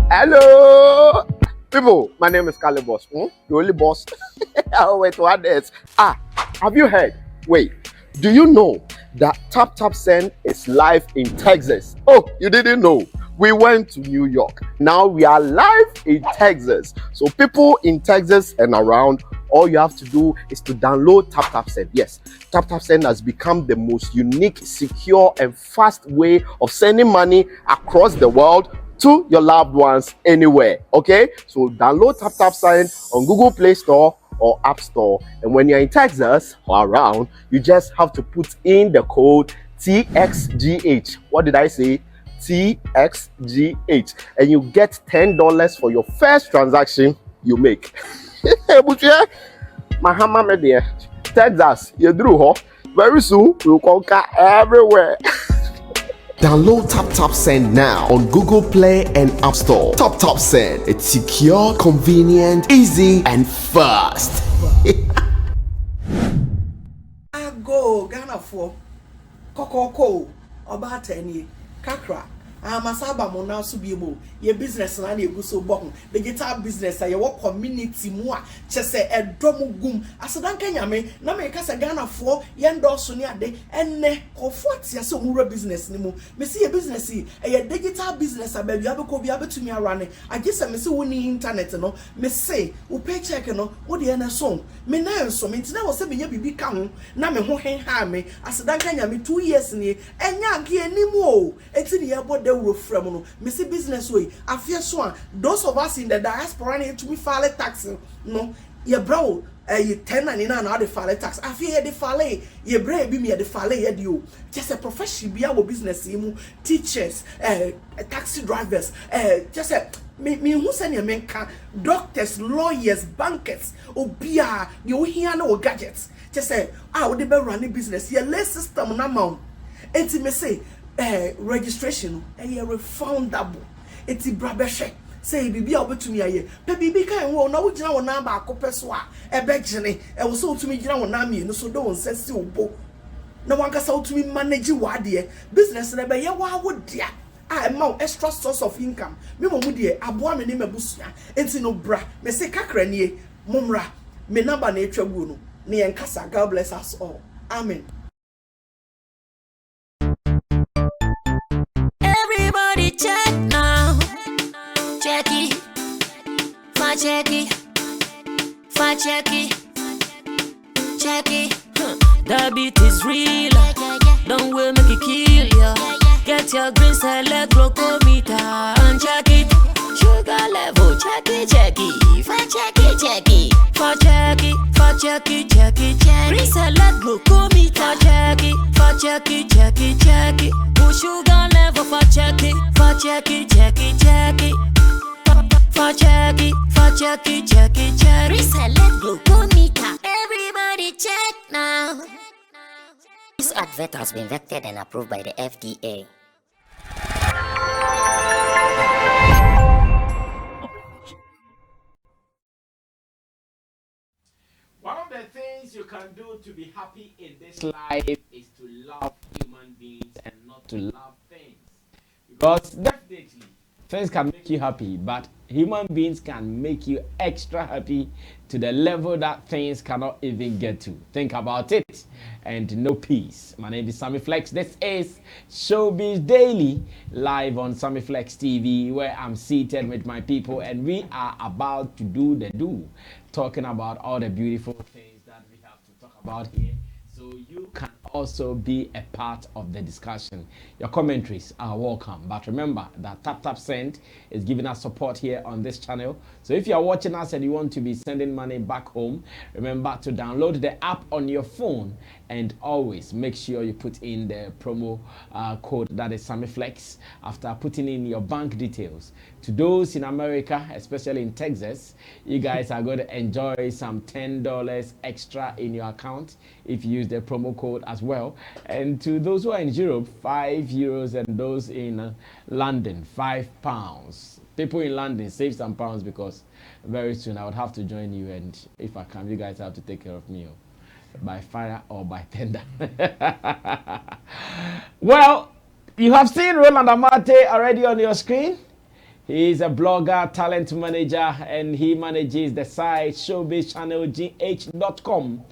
Hello, people. My name is Kale Boss. The only boss. Oh, wait, what else? Have you heard? Wait, do you know that Tap Tap Send is live in Texas? Oh, you didn't know? We went to New York. Now we are live in Texas. So people in Texas and around, all you have to do is to download Tap Tap Send. Yes, Tap Tap Send has become the most unique, secure, and fast way of sending money across the world to your loved ones anywhere. Okay, so download Tap Tap Send on Google Play Store or App Store, and when you're in Texas or around, you just have to put in the code TXGH. What did I say? TXGH, and you get $10 for your first transaction you make. Mahama media, Texas, you drew ho. Very soon we'll conquer everywhere. Download Tap Tap Send now on Google Play and App Store. Tap Tap Send. It's secure, convenient, easy, and fast. I go Ghana for Coco Obateni Kakra. Masaba mo na so biemo ye business na na egu so bo digital business ya wo community mu a chese edom gum asedan kanyame na me kasa Ghana fo ye ndorso ni ade enne kofo atia se omura business ni mu me see ye business ye digital business abadu abeko bi abetumi arane agese me se woni internet no me say wo paycheck no wo de na so me na enso me ntina wo se me nya bibi ka ho na me ho hen ha me asedan kanyame 2 years ni enya nke animu o eti ni ye bo from no missy business way I fear so those of us in the diaspora need to be file tax no ye bro you 1099 now the file tax I fear the file ye bra be me the file ye dio just a profession be our business imu teachers taxi drivers just a me who send your men doctors lawyers bankers obia you hear no gadgets just say would be running business ye less system na mount enti me say registration refundable eti brabehwe say bibi a obetumi aye pe bibi kan wo na wo gina wo na ba akopeso a ebegene wo so otumi gina wo na me no so do won sesi obo na wanka sa otumi manage wade business na be ye wa wo dia a extra source of income me mo mu de aboa me ne mabusua enti no bra me say kakra nie momra me number na etwagu no ne yenkasa. God bless us all, amen. Check now, check it, fa check it, fa check it, check it. The beat is real, don't wait make it kill ya. Get your green select glucometer and check it. Sugar level, check it, fa check it, fa check it, fa check it, check it. Green select glucometer, check it, fa check it, check it. Sugar level for check it, check it. For check it. Reselect glucometer. Everybody check now. This advert has been vetted and approved by the FDA. One of the things you can do to be happy in this life is to love human beings and not to love things. Because definitely, things can make you happy, but human beings can make you extra happy to the level that things cannot even get to. Think about it and no peace. My name is Sammy Flex. This is Showbiz Daily, live on Sammy Flex TV, where I'm seated with my people and we are about to do the do. Talking about all the beautiful things that we have to talk about here, so you can also be a part of the discussion. Your commentaries are welcome, but remember that Tap Tap Send is giving us support here on this channel. So if you are watching us and you want to be sending money back home, remember to download the app on your phone and always make sure you put in the promo code that is SammyFlex after putting in your bank details. To those in America, especially in Texas, you guys are going to enjoy some $10 extra in your account if you use the promo code as well. And to those who are in Europe, €5, and those in London, £5. People in London, save some pounds because very soon I would have to join you, and if I can, you guys have to take care of me by fire or by tender. Well, you have seen Roland Amate already on your screen. He is a blogger, talent manager, and he manages the site showbizchannelgh.com,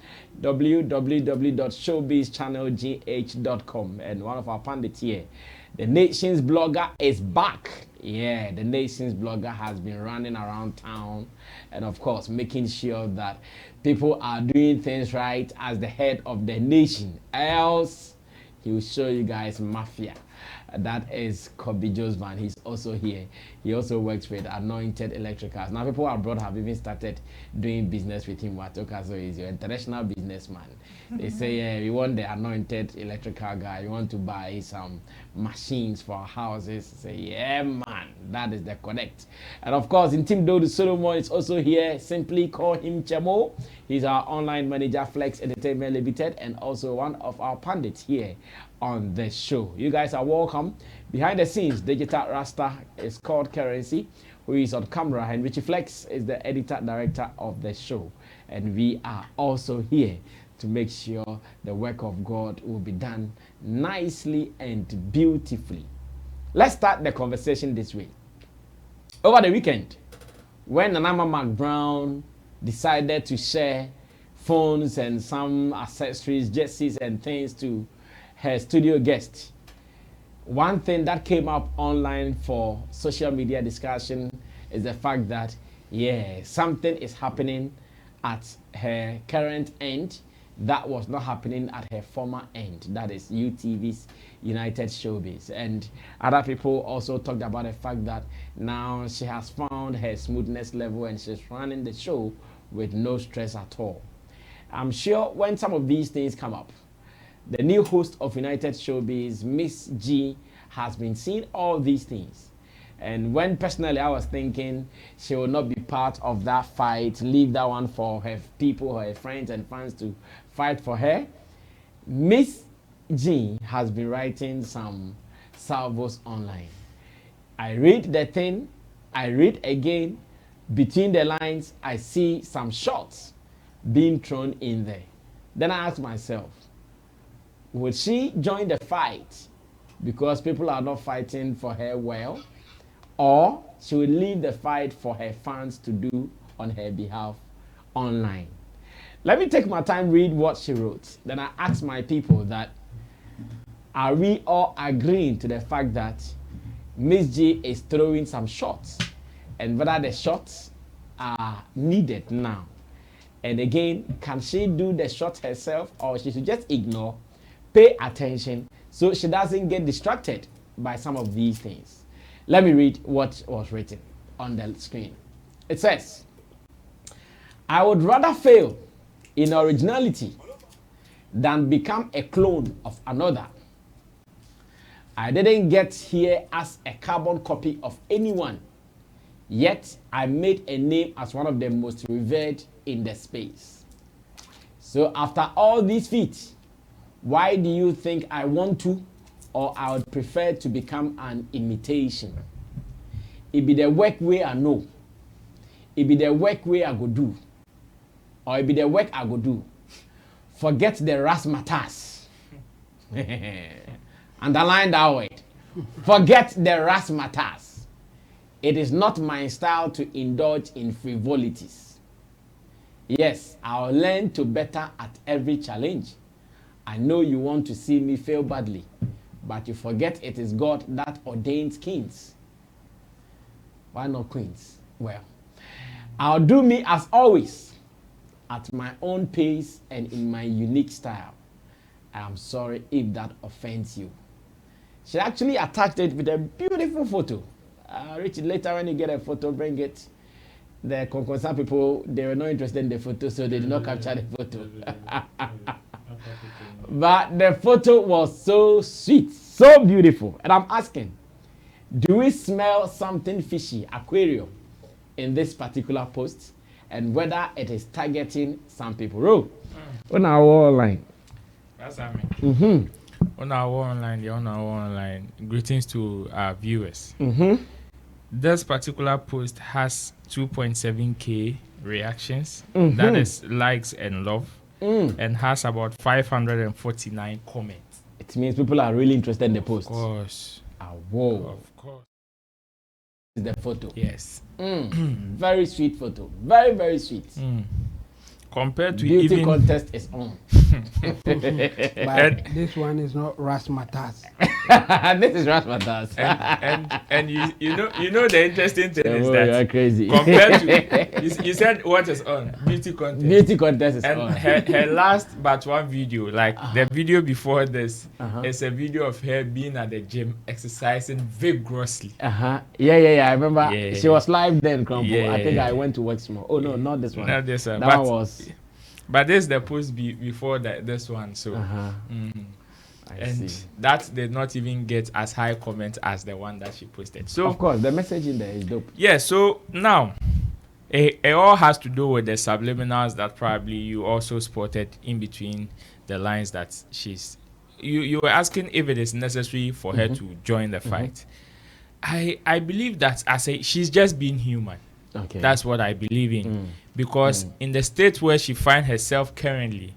www.showbizchannelgh.com. And one of our pundits here, the Nation's blogger, is back. Yeah, the Nation's blogger has been running around town and, of course, making sure that people are doing things right as the head of the nation. Else, he will show you guys mafia. That is Kobe Josvan. He's also here. He also works with Anointed Electricals. Now, people abroad have even started doing business with him. Watoka, so he's your international businessman. They say, yeah, we want the Anointed Electrical guy. We want to buy some machines for our houses. Say, yeah, man, that is the connect. And of course, in Team Dodo Solomon is also here. Simply call him Chemo. He's our online manager, Flex Entertainment Limited, and also one of our pundits here on the show. You guys are welcome. Behind the scenes, Digital Rasta is called Currency, who is on camera, and Richie Flex is the editor director of the show. And we are also here to make sure the work of God will be done nicely and beautifully. Let's start the conversation this way. Over the weekend, when Nanama McBrown decided to share phones and some accessories, jerseys and things to her studio guest, one thing that came up online for social media discussion is the fact that, yeah, something is happening at her current end that was not happening at her former end, that is UTV's United Showbiz. And other people also talked about the fact that now she has found her smoothness level and she's running the show with no stress at all. I'm sure when some of these things come up, the new host of United Showbiz, MzGee, has been seeing all these things. And when personally I was thinking she will not be part of that fight, leave that one for her people, her friends and fans to fight for her, MzGee has been writing some salvos online. I read the thing, I read again, between the lines, I see some shots being thrown in there. Then I ask myself, would she join the fight because people are not fighting for her well, or she will leave the fight for her fans to do on her behalf online? Let me take my time, read what she wrote. Then I ask my people that, are we all agreeing to the fact that MzGee is throwing some shots and whether the shots are needed now? And again, can she do the shots herself or she should just ignore, pay attention so she doesn't get distracted by some of these things? Let me read what was written on the screen. It says, I would rather fail in originality than become a clone of another. I didn't get here as a carbon copy of anyone, yet I made a name as one of the most revered in the space. So after all these feats, why do you think I want to, or I would prefer to become an imitation? It be the work way I know. It be the work way I go do. Or it be the work I go do. Forget the razzmatazz. Underline that word. Forget the razzmatazz. It is not my style to indulge in frivolities. Yes, I'll learn to better at every challenge. I know you want to see me fail badly, but you forget it is God that ordains kings. Why not queens? Well, I'll do me as always, at my own pace and in my unique style. I am sorry if that offends you. She actually attached it with a beautiful photo. Richard, later when you get a photo, bring it. The Konkonsan people, they were not interested in the photo, so they did not capture the photo. But the photo was so sweet, so beautiful. And I'm asking, do we smell something fishy, aquarium, in this particular post? And whether it is targeting some people. Oh, on our online. That's Sammy. On our online, greetings to our viewers. This particular post has 2.7k reactions. That is likes and love. And has about 549 comments. It means people are really interested in the post. Of course. Whoa. Of course. is the photo. Yes. Very sweet photo. Very, very sweet. Compared to Beauty even contest is on. But this one is not Rasmatas. This is Rasmatas. and you know the interesting thing is You that are crazy. compared to you said what is on beauty contest. Beauty contest is And on. her last but one video, like the video before this, Uh-huh. is a video of her being at the gym exercising vigorously. Yeah. I remember Yeah. she was live then, Crumble. I think Yeah. I went to work small. Oh no, not this one. Not this one, That but- one was. But this is the post before this one, so I and see. that did not even get as high comment as the one that she posted. So Of course, the message in there is dope. yeah, so now it all has to do with the subliminals that probably you also spotted in between the lines that you were asking if it is necessary for her to join the fight. I believe that she's just being human. Okay. That's what I believe in. Because in the state where she finds herself currently,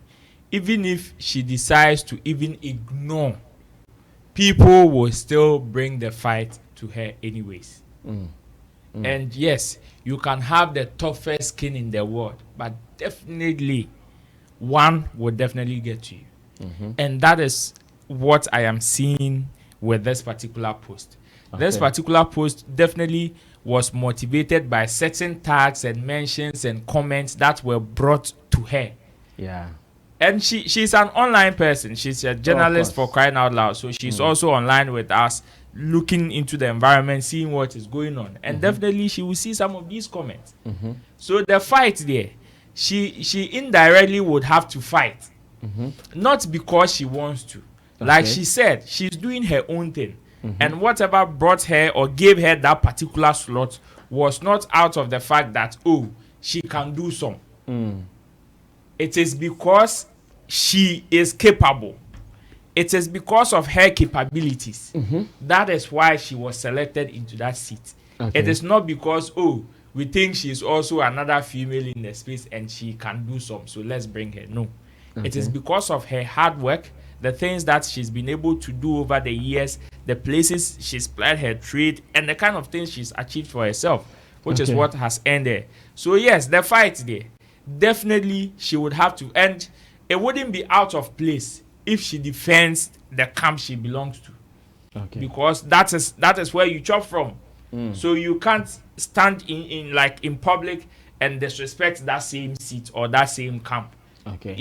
even if she decides to even ignore, people will still bring the fight to her anyways. And yes, you can have the toughest skin in the world, but definitely one will definitely get to you. And that is what I am seeing with this particular post. This particular post definitely was motivated by certain tags and mentions and comments that were brought to her. Yeah. And she's an online person. She's a journalist for crying out loud. So she's also online with us, looking into the environment, seeing what is going on. And definitely she will see some of these comments. So the fight there, she indirectly would have to fight. Not because she wants to. Like she said, she's doing her own thing. And whatever brought her or gave her that particular slot was not out of the fact that, oh, she can do some. It is because she is capable. It is because of her capabilities. That is why she was selected into that seat. It is not because, oh, we think she's also another female in the space and she can do some, so let's bring her. No. It is because of her hard work, the things that she's been able to do over the years, the places she's plied her trade, and the kind of things she's achieved for herself, which is what has ended. So yes, the fight there, definitely she would have to end. It wouldn't be out of place if she defends the camp she belongs to, because that is where you chop from. So you can't stand in public and disrespect that same seat or that same camp.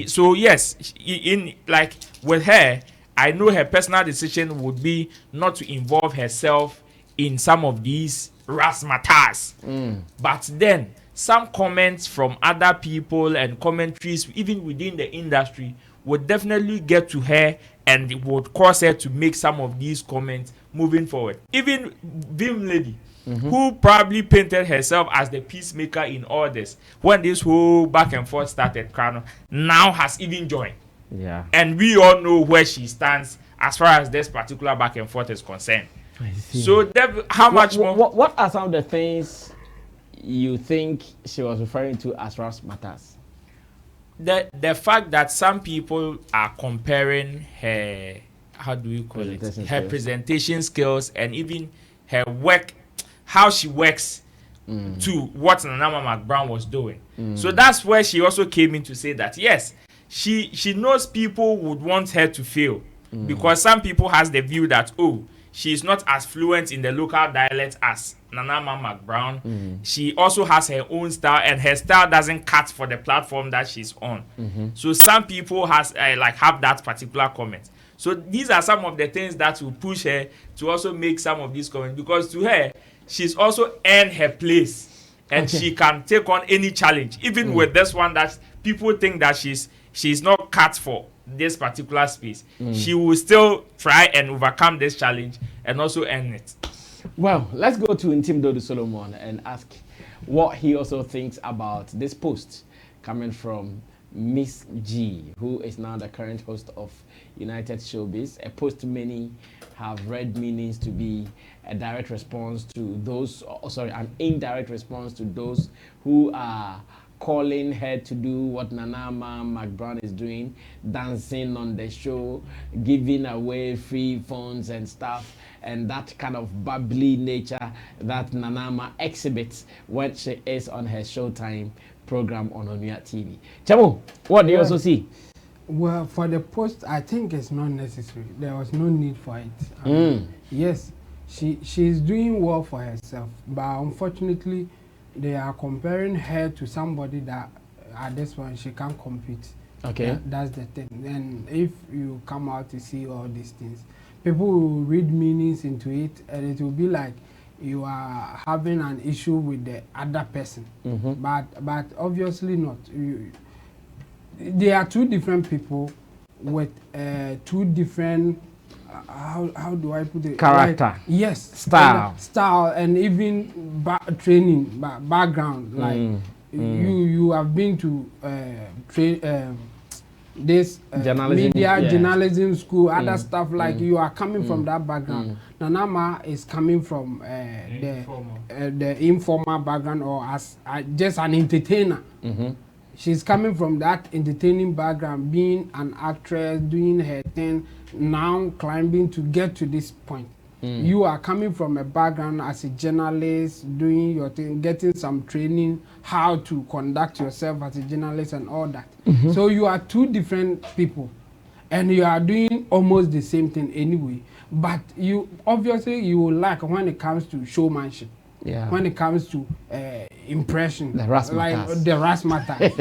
So yes, in like with her, I know her personal decision would be not to involve herself in some of these razzmatazz. But then some comments from other people and commentaries, even within the industry, would definitely get to her and it would cause her to make some of these comments moving forward. Even Vim Lady, who probably painted herself as the peacemaker in all this, when this whole back and forth started, now has even joined. Yeah. And we all know where she stands as far as this particular back and forth is concerned. So how much more? What are some of the things you think she was referring to as razzmatazz? The fact that some people are comparing her, how do we call it, her presentation skills and even her work, how she works, to what Nanama McBrown was doing. So that's where she also came in to say that yes, she knows people would want her to fail, because some people has the view that, oh, she's not as fluent in the local dialect as Nanama McBrown. She also has her own style, and her style doesn't cut for the platform that she's on. So some people have that particular comment. So these are some of the things that will push her to also make some of these comments, because to her, she's also earned her place, and she can take on any challenge, even with this one that people think that she's not cut for this particular space. She will still try and overcome this challenge and also earn it. Well, let's go to Intim Dodu Solomon and ask what he also thinks about this post coming from MzGee, who is now the current host of United Showbiz. A post many have read meanings to be a direct response to those, an indirect response to those who are calling her to do what Nanama McBrown is doing, dancing on the show, giving away free phones and stuff, and that kind of bubbly nature that Nanama exhibits when she is on her Showtime program on Onuya TV. Chamo, what do you also see? Well, for the post, I think it's not necessary. There was no need for it. I mean, yes, she's doing well for herself, but unfortunately, they are comparing her to somebody that at this point she can't compete. Okay. That's the thing. And if you come out to see all these things, people will read meanings into it, and it will be like you are having an issue with the other person. But obviously not. They are two different people with two different how do I put it? Character. Like, yes. Style. And even training background. Like you have been to this journalism school, other stuff like you are coming from that background. Nanama is coming from the informal background, or as just an entertainer. She's coming from that entertaining background, being an actress, doing her thing, now climbing to get to this point. You are coming from a background as a journalist, doing your thing, getting some training, how to conduct yourself as a journalist and all that. So you are two different people, and you are doing almost the same thing anyway. But you obviously you will like when it comes to showmanship. Yeah. When it comes to impression, the razzmatazz,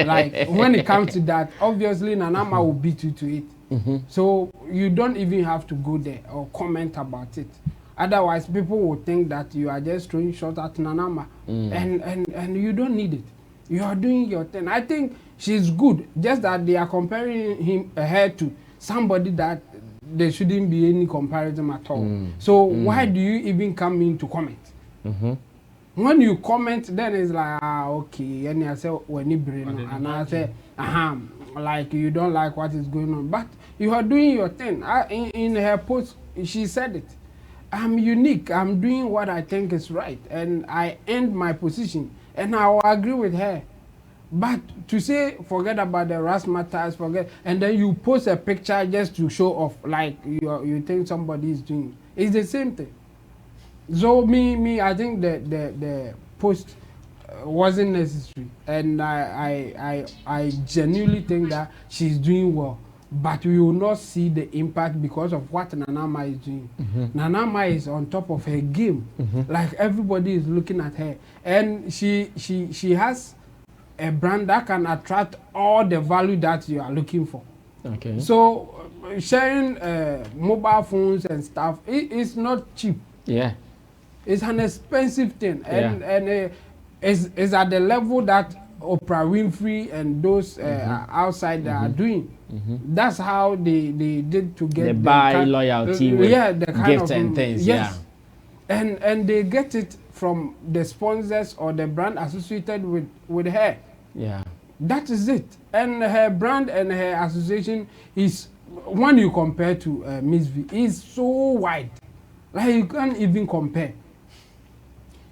like when it comes to that, obviously Nanama will beat you to it. So you don't even have to go there or comment about it. Otherwise, people will think that you are just throwing shots at Nanama, and you don't need it. You are doing your thing. I think she's good, just that they are comparing her to somebody that there shouldn't be any comparison at all. So why do you even come in to comment? When you comment, then it's like, okay, and I say, when you bring, and I say, like you don't like what is going on, but you are doing your thing. In her post, she said it. I'm unique. I'm doing what I think is right, and I end my position, and I will agree with her. But to say forget about the razzmatazz, forget, and then you post a picture just to show off, like you think somebody is doing, it's the same thing. So I think the post wasn't necessary, and I genuinely think that she's doing well, but we will not see the impact because of what Nanama is doing. Nanama is on top of her game, like everybody is looking at her, and she has a brand that can attract all the value that you are looking for. Okay. So sharing mobile phones and stuff, it's not cheap. Yeah. It's an expensive thing, and it's at the level that Oprah Winfrey and those outside are doing. That's how they did to get they buy loyalty with the kind gifts of, and things. Yes. And they get it from the sponsors or the brand associated with her. Yeah. That is it. And her brand and her association is, when you compare to MzGee, is so wide. Like you can't even compare.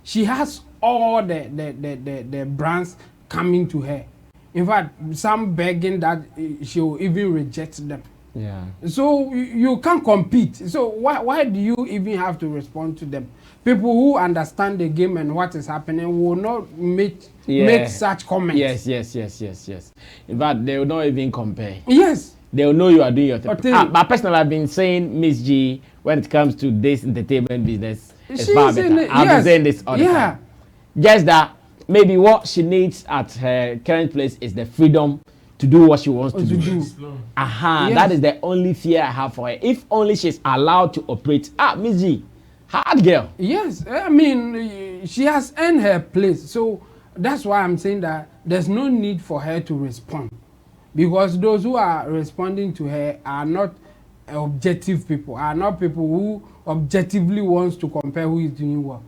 She has all the brands coming to her. In fact, some begging that she will even reject them. Yeah. So you can't compete. So why do you even have to respond to them? People who understand the game and what is happening will not make such comments. Yes. In fact, they will not even compare. Yes. They will know you are doing your thing. But personally, I've been saying MzGee, when it comes to this entertainment business, it's far better. I've been saying this all the time. Just that maybe what she needs at her current place is the freedom to do what she wants to do. Yes. That is the only fear I have for her. If only she's allowed to operate. MzGee, hard girl. Yes, I mean, she has earned her place. So that's why I'm saying that there's no need for her to respond. Because those who are responding to her are not objective people, are not people who objectively wants to compare who is doing well.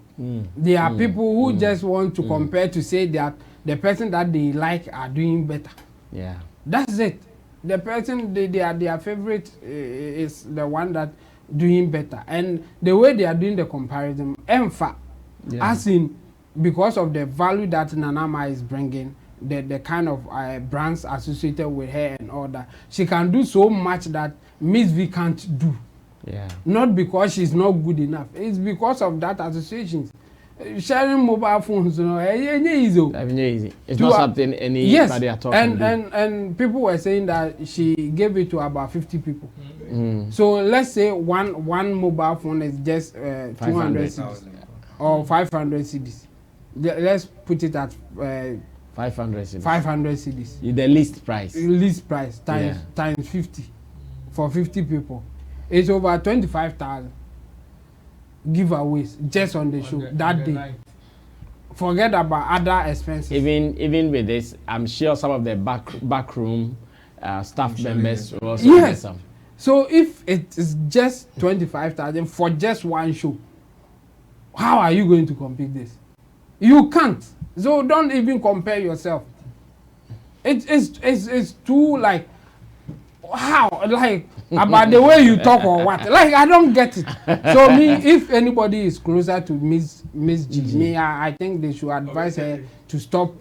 They are people who just want to compare to say that the person that they like are doing better. Yeah, that's it. The person their favorite is the one that doing better, and the way they are doing the comparison, as in because of the value that Nanama is bringing, the kind of brands associated with her and all that. She can do so much that MzGee can't do. Yeah. Not because she's not good enough. It's because of that associations. Sharing mobile phones, you know, easy. It's not something anybody at all can do. And people were saying that she gave it to about 50 people. So let's say one mobile phone is just 200 cedis or 500 cedis. Let's put it at 500 cedis. 500 cedis. The least price. Least price times 50 for 50 people. It's over 25,000 giveaways just on the show that day. Night. Forget about other expenses. Even with this, I'm sure some of the backroom staff members will also get some. So if it is just 25,000 for just one show, how are you going to compete this? You can't. So don't even compare yourself. It's too like how like about the way you talk or what. Like I don't get it. So me, if anybody is closer to MzGee, me, I think they should advise her to stop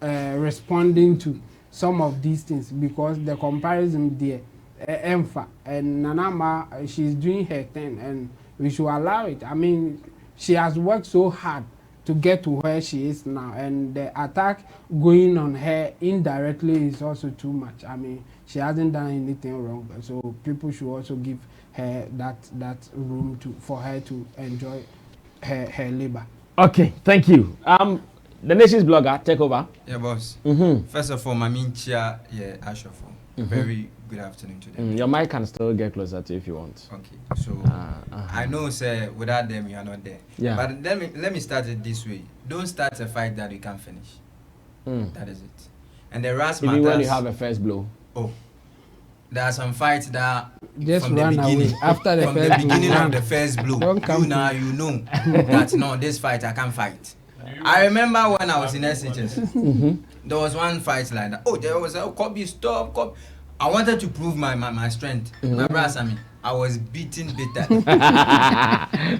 responding to some of these things because the comparison there, Emfa and Nanama, she's doing her thing and we should allow it. I mean, she has worked so hard to get to where she is now, and the attack going on her indirectly is also too much. I mean, she hasn't done anything wrong, so people should also give her that room for her to enjoy her labor. Okay, thank you. The Nation's blogger, take over. Yeah, boss. First of all, my main chair, Ashofo. Very good afternoon to them. Your mic can still get closer to if you want. Okay, so I know, sir, without them you are not there. Yeah. But let me start it this way. Don't start a fight that you can't finish. That is it. And the rest matters. Even when you have a first blow. Oh, there are some fights that Just from the run beginning, away after the from first the beginning blow. of the first blow, Don't come you now you know that no, this fight I can't fight. I remember when I was in SHS, there was one fight like that. Oh, there was a Kobe stop, Kobe. I wanted to prove my strength. My brother Sammy, I was beaten bitter.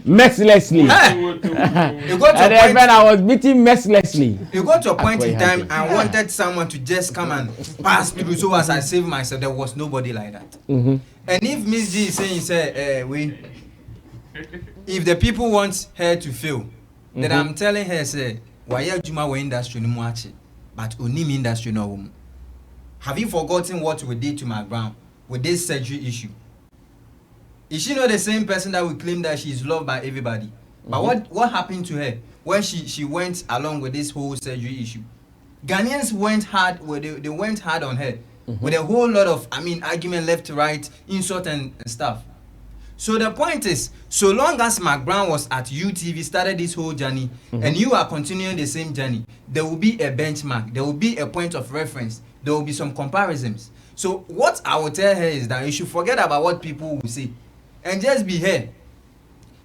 Mercilessly. You got to And a point. then I was beaten mercilessly. You got to a point in time happy. I wanted someone to just come and pass through so as I save myself. There was nobody like that. And if MzGee is saying, say, if the people want her to fail, then I'm telling her, say, why you juma we industry no much, but onim industry no woman. Have you forgotten what we did to McBrown with this surgery issue? Is she not the same person that we claim that she is loved by everybody? But what happened to her when she went along with this whole surgery issue? Ghanaians went hard. They went hard on her with a whole lot of argument left, right, insult and stuff. So the point is, so long as McBrown was at UTV, started this whole journey, and you are continuing the same journey, there will be a benchmark. There will be a point of reference. There will be some comparisons. So what I will tell her is that you should forget about what people will say and just be her.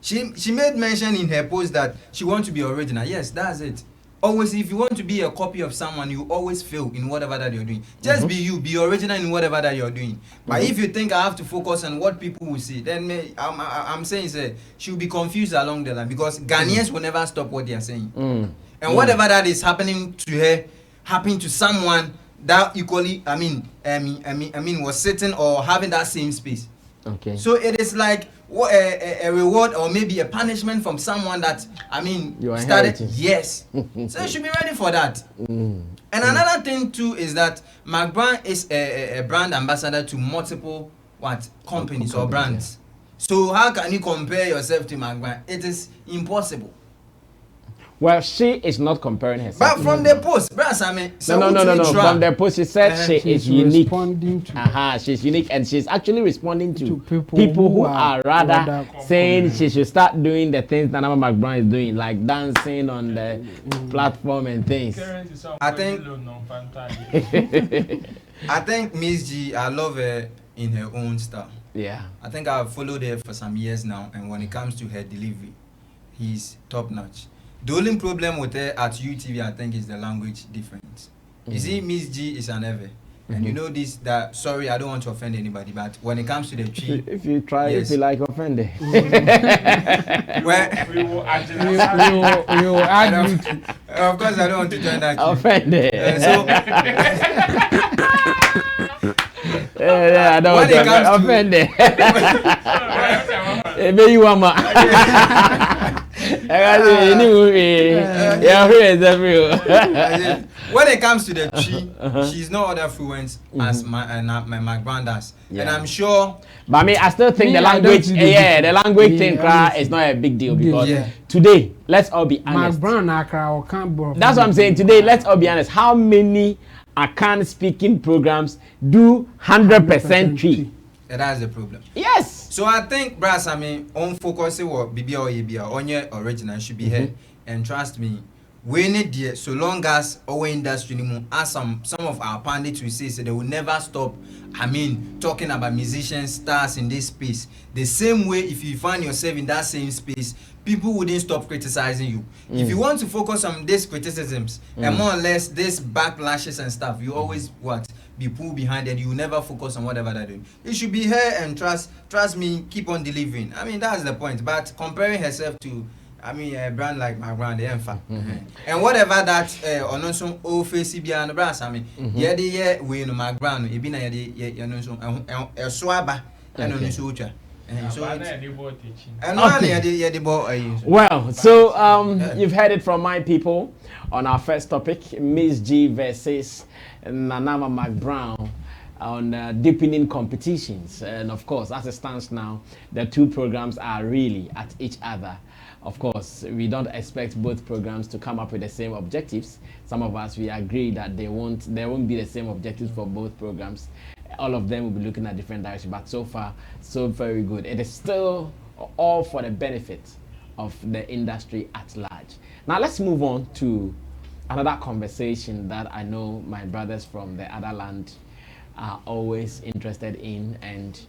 She made mention in her post that she wants to be original. Yes, that's it. Always, if you want to be a copy of someone, you always fail in whatever that you're doing. Just be you, be original in whatever that you're doing. But if you think I have to focus on what people will say, then I'm saying, say, she'll be confused along the line because Ghanaians will never stop what they are saying. And whatever that is happening to her, happening to someone that equally, was sitting or having that same space. Okay. So it is like a reward or maybe a punishment from someone that started. Yes. So you should be ready for that. And another thing too is that McBrown is a brand ambassador to multiple companies or brands. So how can you compare yourself to McBrown? It is impossible. Well, she is not comparing herself. But from the post, no. From the post, she said she is unique. To She's unique, and she's actually responding to people who are rather saying she should start doing the things that McBrown is doing, like dancing on the platform and things. I think MzGee, I love her in her own style. Yeah. I think I've followed her for some years now, and when it comes to her delivery, he's top notch. The only problem with her at UTV, I think, is the language difference. You see, MzGee is an ever. And you know this, that, sorry, I don't want to offend anybody, but when it comes to the tree... If you try, if you like offended. we will argue. Of course, I don't want to join that. Offended. I don't When want it comes to to- offended. Maybe you want When it comes to the tree, she's no other fluent as my McBrown does, and I'm sure. But I mean, I still think Me, the I don't language, see the the language Yeah, thing honestly. is not a big deal because Yeah. today, let's all be honest. McBrown Accra or Canberra. That's what I'm saying. Today, let's all be honest. How many Akan speaking programs do 100% tree? That's the problem. Yes. So I think, brass, I mean, on focus what BB or EBA on your original should be here, and trust me, we need the so long as our industry anymore. As some of our pundits will say, so they will never stop. I mean, talking about musicians, stars in this space. The same way, if you find yourself in that same space, people wouldn't stop criticizing you. If you want to focus on these criticisms and more or less these backlashes and stuff, you always be pulled behind and you never focus on whatever they're doing. You should be here and trust me, keep on delivering. I mean, that's the point. But comparing herself to a brand like McBrown, the Enfa. And whatever that on also OFCB and the brass, I mean, we know McBrown, you know, a swabber and on the Well, so you've heard it from my people on our first topic, MzGee versus Nanama McBrown on deepening competitions. And of course, as it stands now, the two programs are really at each other. Of course, we don't expect both programs to come up with the same objectives. Some of us, we agree that there won't be the same objectives for both programs. All of them will be looking at different directions, but so far, so very good. It is still all for the benefit of the industry at large. Now let's move on to another conversation that I know my brothers from the other land are always interested in, and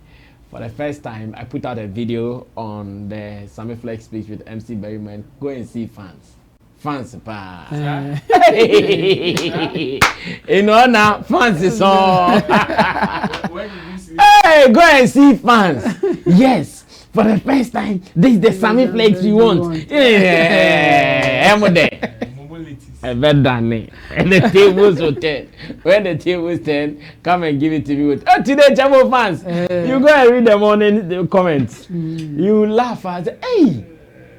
for the first time, I put out a video on the Sammy Flex speech with MC Berryman. Go and see fans. Fans, pa. You know now, fans is on. Hey, go and see fans. Yes, for the first time, this is the Sammy Flex you want. Yeah, I'm there. And the tables will turn. When the tables turn, come and give it to me with today Chamo fans. You go and read them on in the comments. You laugh and say, hey,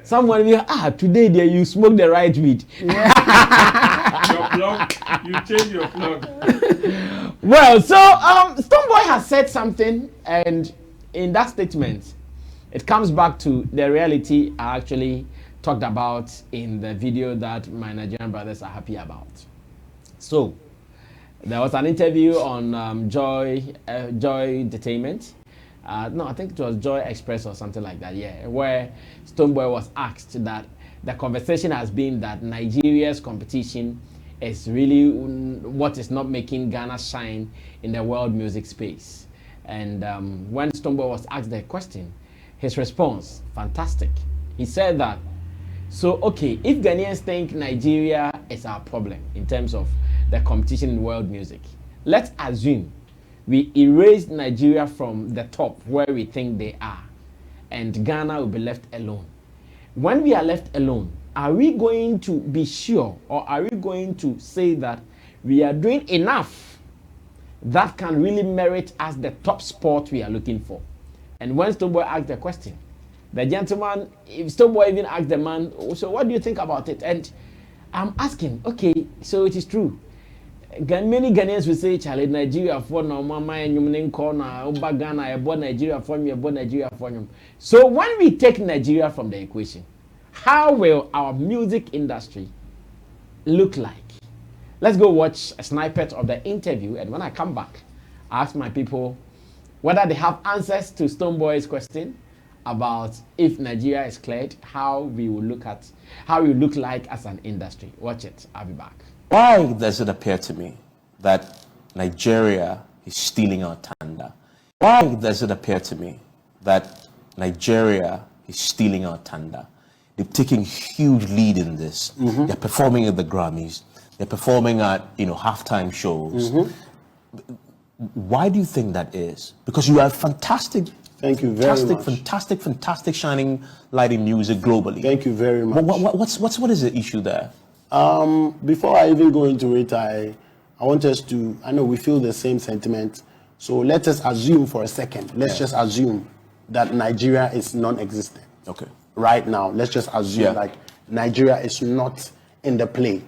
someone will today there you smoke the right weed. Your plug, you change your plug. Well, so Stonebwoy has said something, and in that statement, it comes back to the reality I actually talked about in the video that my Nigerian brothers are happy about. So there was an interview on Joy Entertainment. No, I think it was Joy Express or something like that, yeah, where Stonebwoy was asked that the conversation has been that Nigeria's competition is really what is not making Ghana shine in the world music space. And when Stonebwoy was asked the question, his response, fantastic. He said that, so, okay, if Ghanaians think Nigeria is our problem in terms of the competition in world music, let's assume we erase Nigeria from the top where we think they are, and Ghana will be left alone. When we are left alone, are we going to be sure, or are we going to say that we are doing enough that can really merit us the top spot we are looking for? And when Stonebwoy asked the question, the gentleman, if Stonebwoy even asked the man, so what do you think about it? And I'm asking, okay, so it is true. Many Ghanaians will say, Charlie, Nigeria for no mama and you corner, Oba Ghana, I bought Nigeria for me, I bought Nigeria for you. So when we take Nigeria from the equation, how will our music industry look like? Let's go watch a snippet of the interview, and when I come back, I ask my people whether they have answers to Stonebwoy's question about if Nigeria is cleared, how we will look like as an industry. Watch it. I'll be back. Why does it appear to me that Nigeria is stealing our thunder? Why does it appear to me that Nigeria is stealing our thunder? They're taking huge lead in this. They're performing at the Grammys. They're performing at halftime shows. Why do you think that is? Because you are fantastic. Thank you very much. Fantastic shining light in music globally. Thank you very much. What is the issue there? Before I even go into it, I want us to, I know we feel the same sentiment. So let us assume for a second, let's just assume that Nigeria is non-existent. Okay. Right now, let's just assume like Nigeria is not in the play.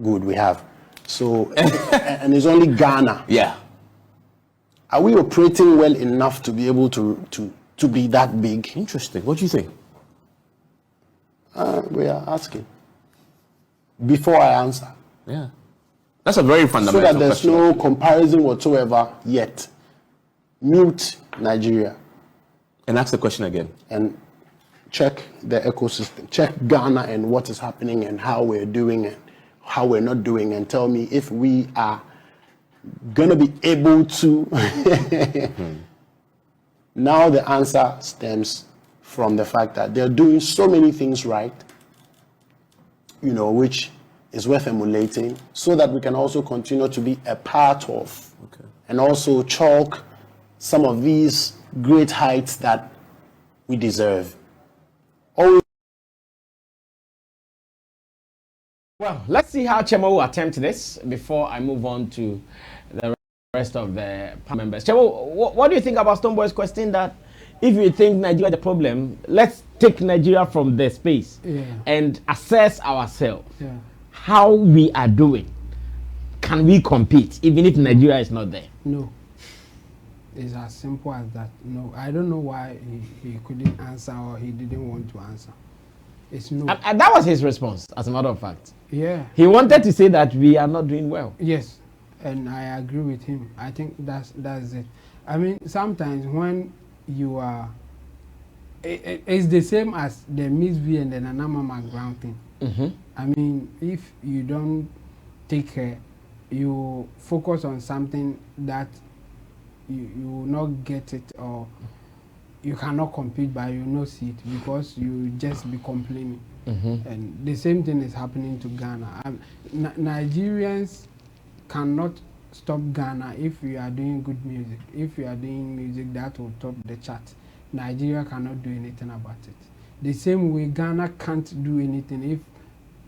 Good, we have. So, and it's only Ghana. Yeah. Are we operating well enough to be able to be that big? Interesting. What do you think? We are asking. Before I answer. Yeah. That's a very fundamental So that there's question. no comparison whatsoever yet. Mute Nigeria. And ask the question again. And check the ecosystem. Check Ghana and what is happening and how we're doing and how we're not doing, and tell me if we are gonna be able to. Now the answer stems from the fact that they're doing so many things right, you know, which is worth emulating, so that we can also continue to be a part of, and also chalk some of these great heights that we deserve. Always. Well, let's see how Chemo will attempt this before I move on to the rest of the members. Chemo, what do you think about Stonebwoy's question that if you think Nigeria is the problem, let's take Nigeria from the space and assess ourselves, how we are doing. Can we compete even if Nigeria is not there? No. It's as simple as that. No, I don't know why he couldn't answer or he didn't want to answer. It's no. And that was his response, as a matter of fact. Yeah. He wanted to say that we are not doing well. Yes, and I agree with him. I think that's it. I mean, sometimes when you are, it's the same as the MzGee and the McBrown thing. I mean, if you don't take care, you focus on something that you will not get it, or you cannot compete, but you will not see it because you just be complaining. And the same thing is happening to Ghana. Nigerians cannot stop Ghana if we are doing good music. If we are doing music that will top the chart, Nigeria cannot do anything about it. The same way Ghana can't do anything if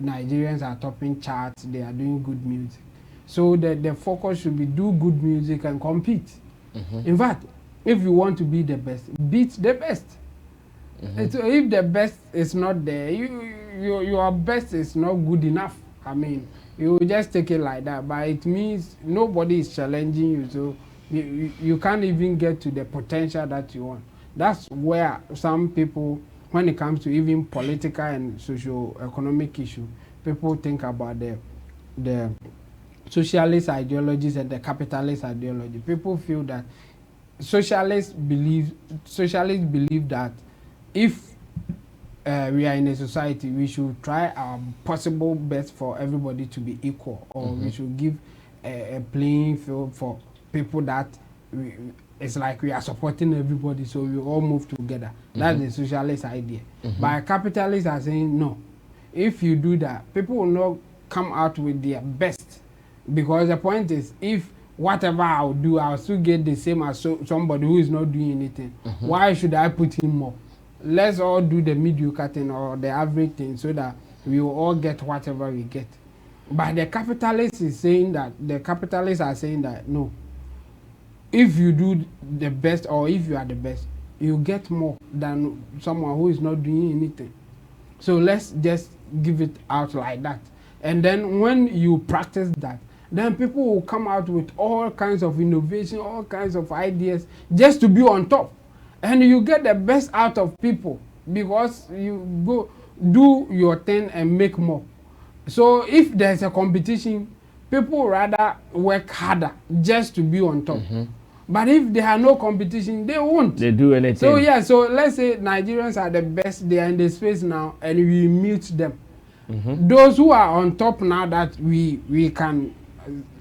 Nigerians are topping charts, they are doing good music. So the focus should be do good music and compete. In fact, if you want to be the best, beat the best. So if the best is not there, your best is not good enough. I mean, you just take it like that, but it means nobody is challenging you, so you can't even get to the potential that you want. That's where some people, when it comes to even political and socio-economic issue, people think about the socialist ideologies and the capitalist ideology. People feel that socialists believe that if we are in a society, we should try our possible best for everybody to be equal, or we should give a playing field for people that it's like we are supporting everybody, so we all move together. That's the socialist idea. But capitalists are saying no. If you do that, people will not come out with their best, because the point is, if whatever I'll do, I'll still get the same as somebody who is not doing anything. Why should I put in more? Let's all do the mediocre thing or the average thing, so that we will all get whatever we get. But the capitalists are saying that no. If you do the best, or if you are the best, you get more than someone who is not doing anything. So let's just give it out like that. And then when you practice that, then people will come out with all kinds of innovation, all kinds of ideas, just to be on top. And you get the best out of people, because you go do your thing and make more. So if there's a competition, people rather work harder just to be on top. But if there are no competition, they won't. They do anything. So yeah, so let's say Nigerians are the best, they are in the space now, and we mute them. Those who are on top now, that we can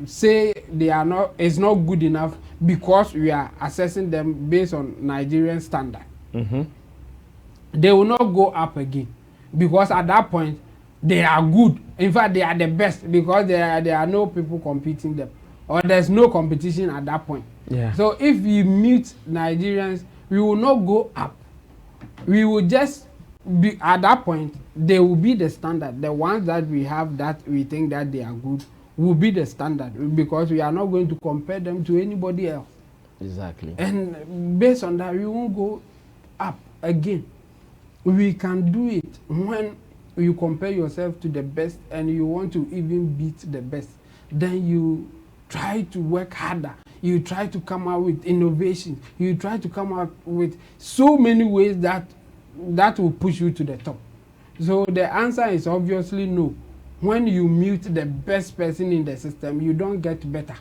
say they are not, it's not good enough, because we are assessing them based on Nigerian standard. They will not go up again, because at that point they are good. In fact, they are the best, because there are no people competing them, or there's no competition at that point. So if we mute Nigerians, we will not go up. We will just at that point, they will be the standard. The ones that we have that we think that they are good will be the standard because we are not going to compare them to anybody else. Exactly. And based on that, we won't go up again. We can do it when you compare yourself to the best and you want to even beat the best. Then you try to work harder. You try to come out with innovation. You try to come out with so many ways that will push you to the top. So the answer is obviously no. When you mute the best person in the system, you don't get better.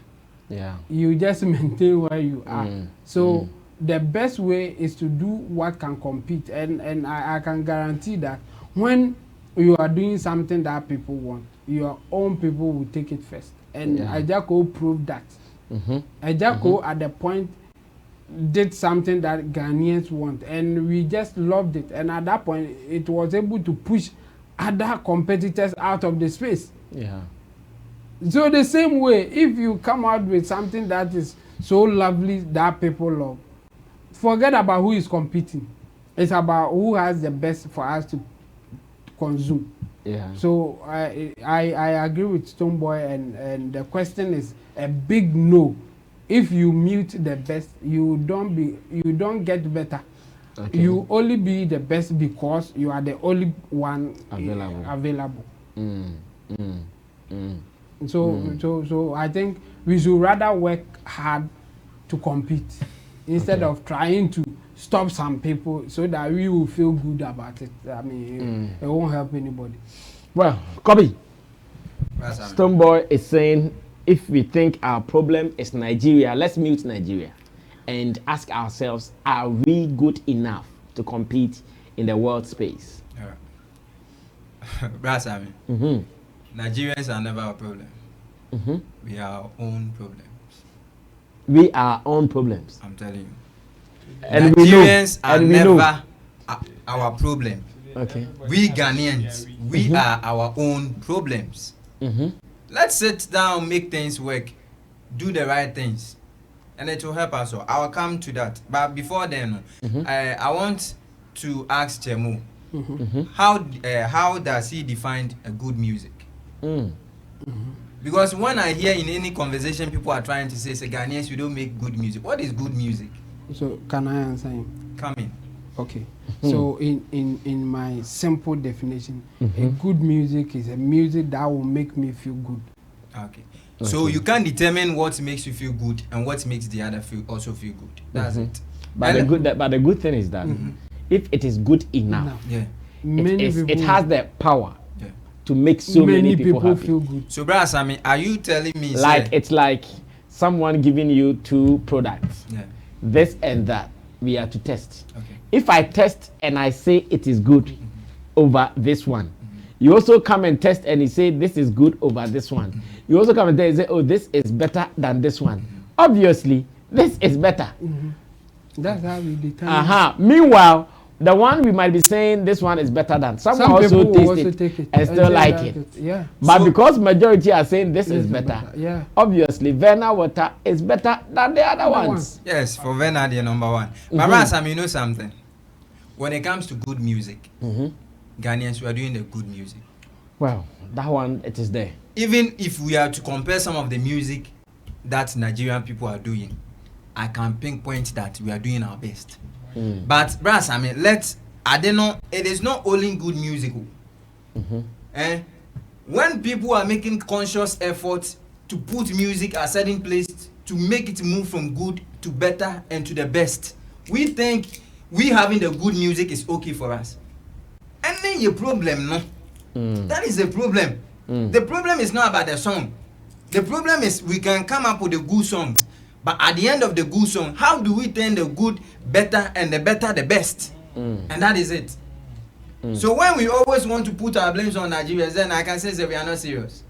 Yeah. You just maintain where you are. So the best way is to do what can compete. And I can guarantee that when you are doing something that people want, your own people will take it first. And Ajako proved that. Ajako at the point did something that Ghanaians want, and we just loved it. And at that point, it was able to push other competitors out of the space. Yeah. So the same way, if you come out with something that is so lovely that people love, forget about who is competing. It's about who has the best for us to consume. Yeah. So I agree with Stonebwoy, and the question is a big no. If you mute the best, you don't get better. Okay. You only be the best because you are the only one available. So I think we should rather work hard to compete instead of trying to stop some people so that we will feel good about it. I mean, it won't help anybody. Well, Kobe, Stonebwoy is saying if we think our problem is Nigeria, let's mute Nigeria and ask ourselves, are we good enough to compete in the world space? Nigerians are never a problem. We are our own problems. We are our own problems. I'm telling you. And Nigerians are never our problem. Okay. We Ghanaians, we are our own problems. Let's sit down, make things work, do the right things, and it will help us all. I'll come to that. But before then, I want to ask Chemo, how does he define a good music? Because when I hear in any conversation, people are trying to say, Ghanaians, we don't make good music. What is good music? So can I answer him? Come in. Okay. So in my simple definition, a good music is a music that will make me feel good. Okay. So you can determine what makes you feel good and what makes the other also feel good. That's it. But the good thing is that if it is good enough, it has the power to make so many people happy. Feel good. So, Brother Sammy, are you telling me it's like someone giving you two products, this and that? We are to test. Okay. If I test and I say it is good over this one, you also come and test and you say this is good over this one. You also come and tell and say, oh, this is better than this one. Obviously, this is better. That's how we determine. Meanwhile, the one we might be saying this one is better than someone also taste it and still like it. Yeah. But because majority are saying this is better, obviously Verna water is better than the other ones. Yes, for Verna the number one. But Rasam, you know something? When it comes to good music, Ghanaians, we are doing the good music. Well, that one, it is there. Even if we are to compare some of the music that Nigerian people are doing, I can pinpoint that we are doing our best. But Brass, I mean, it is not only good music. When people are making conscious efforts to put music at a certain place to make it move from good to better and to the best, we think we having the good music is okay for us. And then your problem, no? That is the problem. The problem is not about the song. The problem is we can come up with a good song. But at the end of the good song, how do we turn the good better and the better the best? And that is it. So when we always want to put our blames on Nigerians, then I can say that we are not serious.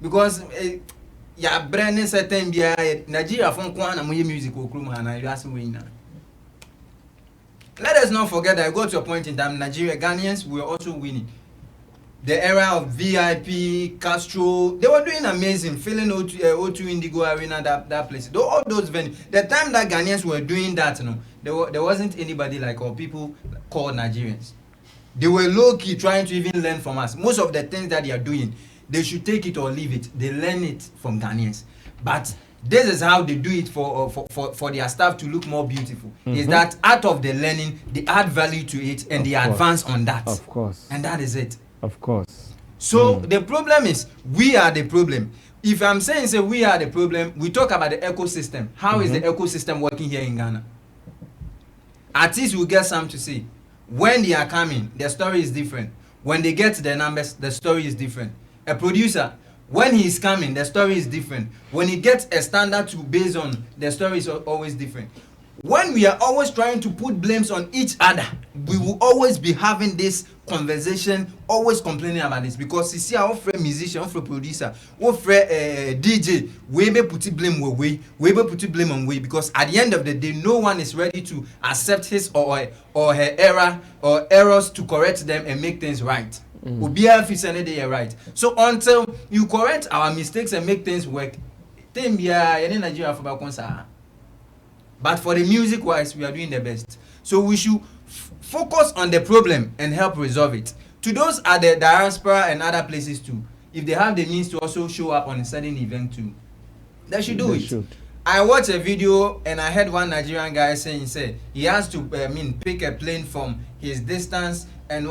Because brand new certain Nigeria from Kwana music let us not forget that I got to a point in time Nigeria Ghanaians were also winning. The era of VIP, Castro, they were doing amazing, filling O2 Indigo Arena, that place. All those venues. The time that Ghanaians were doing that, there wasn't anybody like or people called Nigerians. They were low-key trying to even learn from us. Most of the things that they are doing, they should take it or leave it. They learn it from Ghanaians. But this is how they do it for their staff to look more beautiful. Is that out of the learning, they add value to it and they advance on that. Of course. And that is it. Of course. So the problem is, we are the problem. If I'm saying say we are the problem, we talk about the ecosystem. How is the ecosystem working here in Ghana? Artists will get some to say. When they are coming, their story is different. When they get the numbers, the story is different. A producer, when he is coming, the story is different. When he gets a standard to base on, the story is always different. When we are always trying to put blames on each other, we will always be having this conversation, always complaining about this. Because you see our friend musician, our friend producer, our friend DJ, we may put blame we may put blame on we, because at the end of the day, no one is ready to accept his or her error or errors to correct them and make things right. Right. So until you correct our mistakes and make things work, but for the music wise, we are doing the best. So we should focus on the problem and help resolve it. To those at the diaspora and other places too, if they have the means to also show up on a certain event too, they should do it. I watched a video and I heard one Nigerian guy saying, he has to pick a plane from his distance and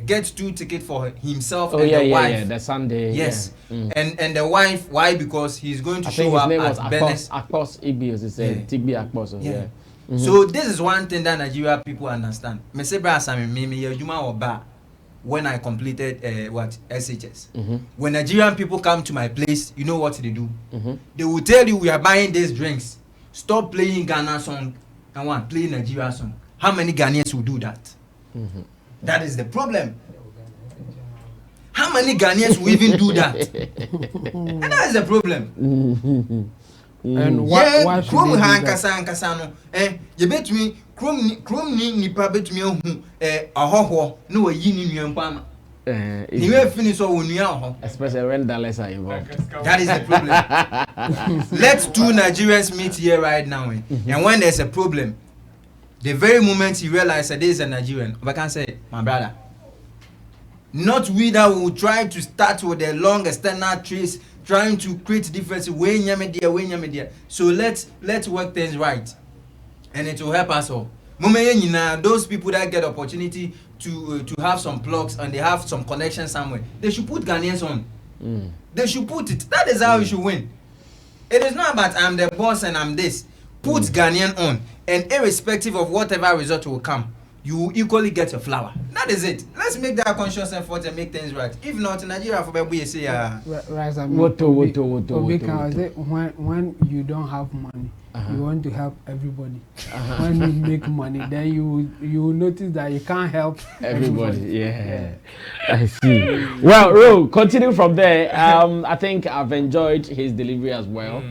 get 2 tickets for himself and the wife. Yeah, the Sunday. Yes. Yeah. And the wife, why? Because he's going to show up at Benes. Akpos Ibios, he said. Tigbi Akpos. Yeah. So this is one thing that Nigeria people understand. Me say bra Sammy, me Juma Oba when I completed SHS. When Nigerian people come to my place, you know what they do? They will tell you, we are buying these drinks. Stop playing Ghana song and play Nigeria song. How many Ghanaians will do that? That is the problem. How many Ghanaians will even do that? And that is the problem. And why should they do that? You bet me, Chrome ni pa bet me ahoho no yi ni nuampa. You will finish all when especially when dollars are involved. That is the problem. Let 2 Nigerians meet here right now, and when there's a problem, the very moment you realize that there is a Nigerian, I can say, my brother, not we that will try to start with a long external trace, trying to create difference. So let's work things right, and it will help us all. Those people that get opportunity to have some plugs and they have some connection somewhere, they should put Ghanaians on. They should put it. That is how you should win. It is not about I'm the boss and I'm this. Put Ghanaian on, and irrespective of whatever result will come, you will equally get your flower. That is it. Let's make that conscious effort and make things right. If not, Nigeria for baby say when you don't have money, you want to help everybody. When you make money, then you will notice that you can't help everybody. Yeah. I see. Well, Ro, continue from there. I think I've enjoyed his delivery as well.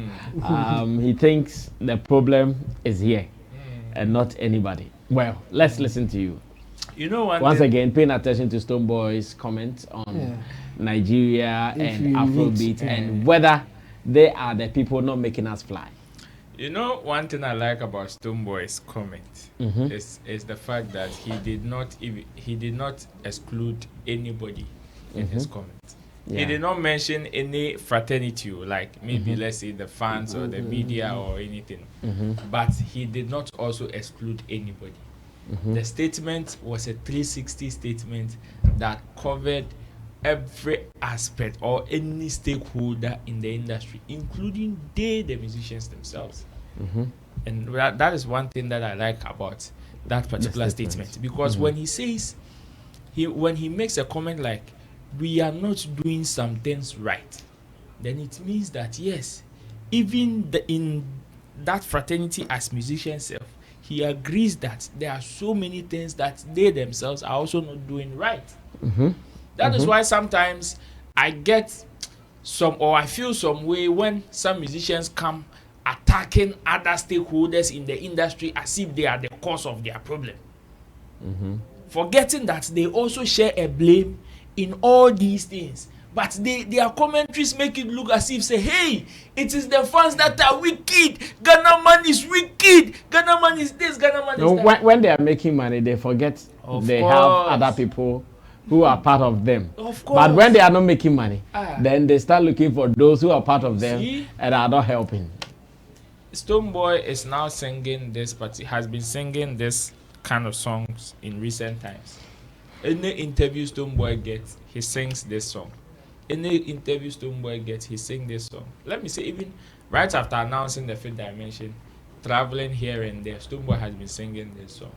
He thinks the problem is here and not anybody. Well, let's listen to you. You know, once again, paying attention to Stonebwoy's comment on Nigeria and Afrobeats and whether they are the people not making us fly. You know, one thing I like about Stonebwoy's comment is the fact that he did not exclude anybody in his comment. He did not mention any fraternity, like maybe let's say the fans or the media or anything. But he did not also exclude anybody. The statement was a 360 statement that covered every aspect or any stakeholder in the industry, including the musicians themselves. And that is one thing that I like about that particular statement, because when he says, when he makes a comment like, we are not doing some things right, then it means that yes, even in that fraternity as musicians, he agrees that there are so many things that they themselves are also not doing right. That is why sometimes I get I feel some way when some musicians come attacking other stakeholders in the industry as if they are the cause of their problem, forgetting that they also share a blame in all these things. But their commentaries make it look as if say, hey, it is the fans that are wicked. Ghana man is wicked. Ghana man is this. Ghana man is that. When they are making money, they forget they have other people who are part of them. Of course. But when they are not making money, then they start looking for those who are part of them and are not helping. Stonebwoy is now singing this, but he has been singing this kind of songs in recent times. Any interview Stonebwoy gets, he sings this song. Any interview Stonebwoy gets, he sings this song. Let me say, even right after announcing the Fifth Dimension, traveling here and there, Stonebwoy has been singing this song.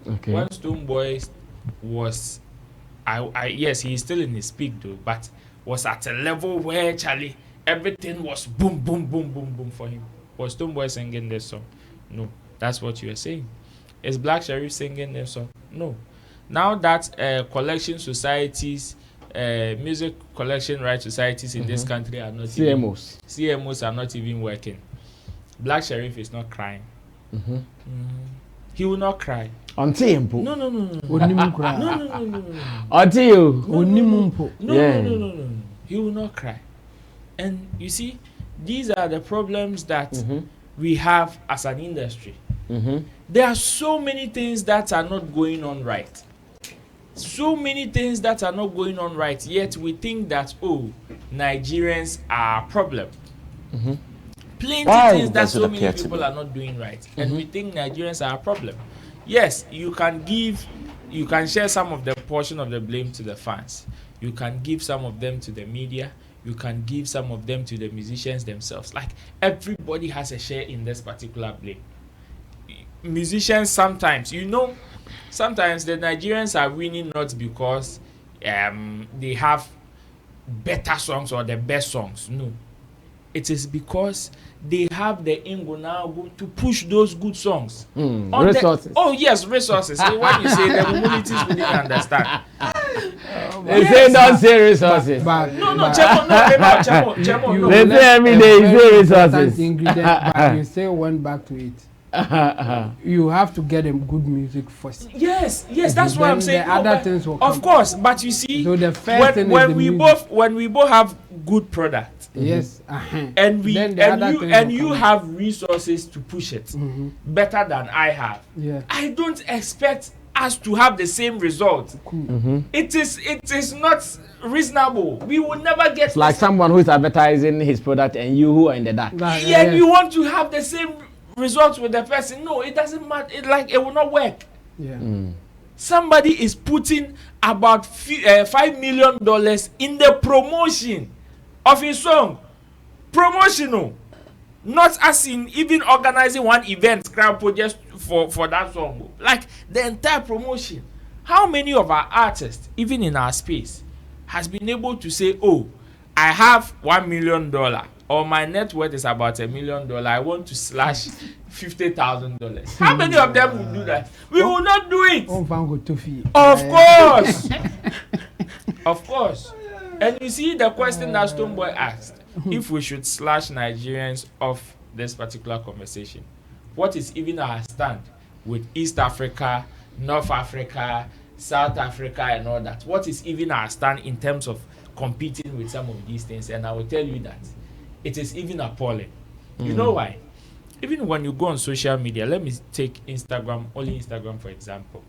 Okay. When Stonebwoy was, yes, he is still in his peak though, but was at a level where Charlie, everything was boom, boom, boom, boom, boom for him. Was Stonebwoy singing this song? No. That's what you are saying. Is Black Sherif singing this song? No. Now that collection societies, music collection rights societies in this country are not CMOs are not even working. Black Sherif is not crying. He will not cry. Until you No. Until you No. He will not cry. And you see, these are the problems that we have as an industry. There are so many things that are not going on right. So many things that are not going on right, yet we think that, oh, Nigerians are a problem. Plenty things that so many people are not doing right, and we think Nigerians are a problem. Yes, you can share some of the portion of the blame to the fans. You can give some of them to the media. You can give some of them to the musicians themselves. Like, everybody has a share in this particular blame. Musicians sometimes, sometimes the Nigerians are winning not because they have better songs or the best songs. No. It is because they have the ingo now to push those good songs. Resources. Resources. When you say the communities wouldn't understand. They say don't say resources. Chemo. They say every day you say resources. But you still went back to it. You have to get them good music first. Yes, that's what I'm saying. The other things will come. Of course, but you see, so the first when we both have good product, yes, and you have resources to push it better than I have. Yeah, I don't expect us to have the same result. It is not reasonable. We will never get. It's like someone who is advertising his product and you who are in the dark. Yeah, you want to have the same results with the person. No, it doesn't matter. It will not work. Yeah. Somebody is putting about $5 million in the promotion of his song. Promotional, not as in even organizing one event crowd just for that song. Like the entire promotion. How many of our artists, even in our space, has been able to say, "Oh, I have $1 million." Or my net worth is about $1 million. I want to slash $50,000. How many of them will do that? We will not do it. Of course. And you see the question that Stonebwoy asked: if we should slash Nigerians off this particular conversation, what is even our stand with East Africa, North Africa, South Africa, and all that? What is even our stand in terms of competing with some of these things? And I will tell you that it is even appalling. You know why? Even when you go on social media, let me take only Instagram for example.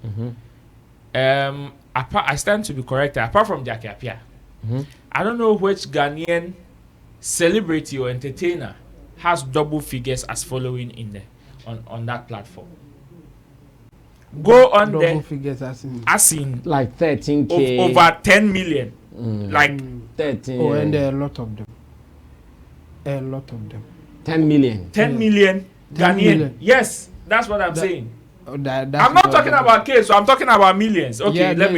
I stand to be corrected. Apart from Jackie Appiah, I don't know which Ghanaian celebrity or entertainer has double figures as following in there on that platform. Go on double there. Figures as in like 13K. Over 10 million. Like 13. Oh, and there are a lot of them. 10 million. 10 million Ghanaian. Million. Yes, that's what I'm saying. That's I'm not talking about K, so I'm talking about millions. Okay, yeah, let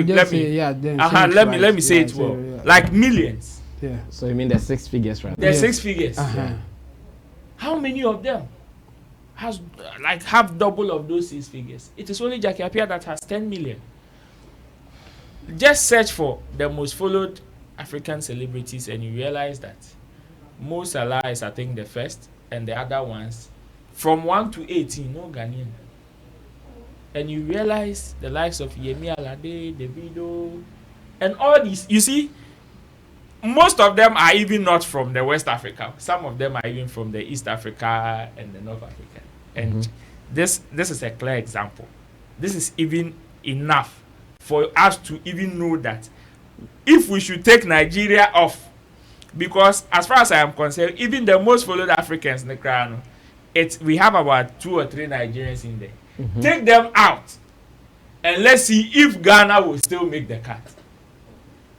me say it well. Like millions. Yeah. So you mean there's 6 figures, right? There's 6 figures. Yeah. How many of them have double of those 6 figures? It is only Jackie Appiah that has 10 million. Just search for the most followed African celebrities and you realize that Mo Salah is, I think, the first, and the other ones from 1 to 18, no Ghanaian. And you realize the likes of Yemi Alade, Davido, and all these. You see, most of them are even not from the West Africa. Some of them are even from the East Africa and the North Africa. And this is a clear example. This is even enough for us to even know that if we should take Nigeria off, because as far as I am concerned, even the most followed Africans in the crown, we have about 2 or 3 Nigerians in there. Take them out, and let's see if Ghana will still make the cut.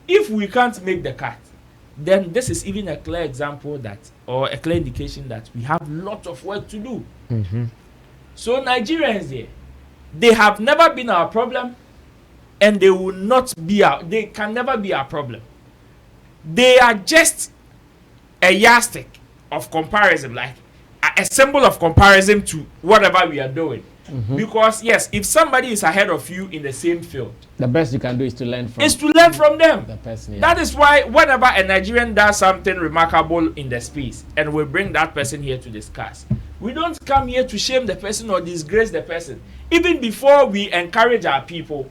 If we can't make the cut, then this is even a clear example that, or a clear indication that we have lots of work to do. So Nigerians there, they have never been our problem, and they will not be they can never be our problem. They are just a yardstick of comparison, like a symbol of comparison to whatever we are doing. Because yes, if somebody is ahead of you in the same field, the best you can do is to learn from. them. The person, yeah. That is why whenever a Nigerian does something remarkable in the space, and we bring that person here to discuss, we don't come here to shame the person or disgrace the person. Even before we encourage our people,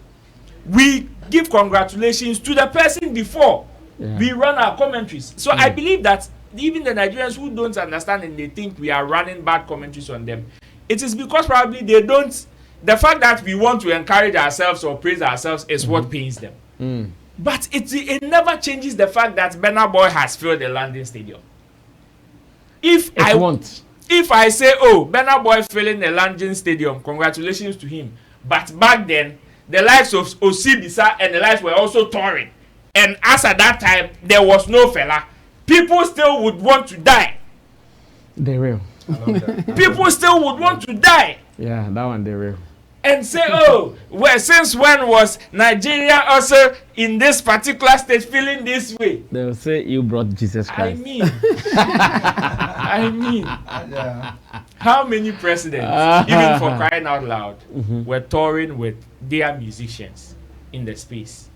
we give congratulations to the person before we run our commentaries. So I believe that even the Nigerians who don't understand and they think we are running bad commentaries on them, it is because probably they don't. The fact that we want to encourage ourselves or praise ourselves is what pains them. But it never changes the fact that Burna Boy has filled the London Stadium. If I say, oh, Burna Boy filling the London Stadium, congratulations to him. But back then, the likes of Osibisa and the likes were also touring. And as at that time, there was no fella. People still would want to die. They real. People still would want to die. Yeah, that one they real. And say, oh, well, since when was Nigeria also in this particular state feeling this way? They will say you brought Jesus Christ. I mean, how many presidents, even for crying out loud, were touring with their musicians in the space?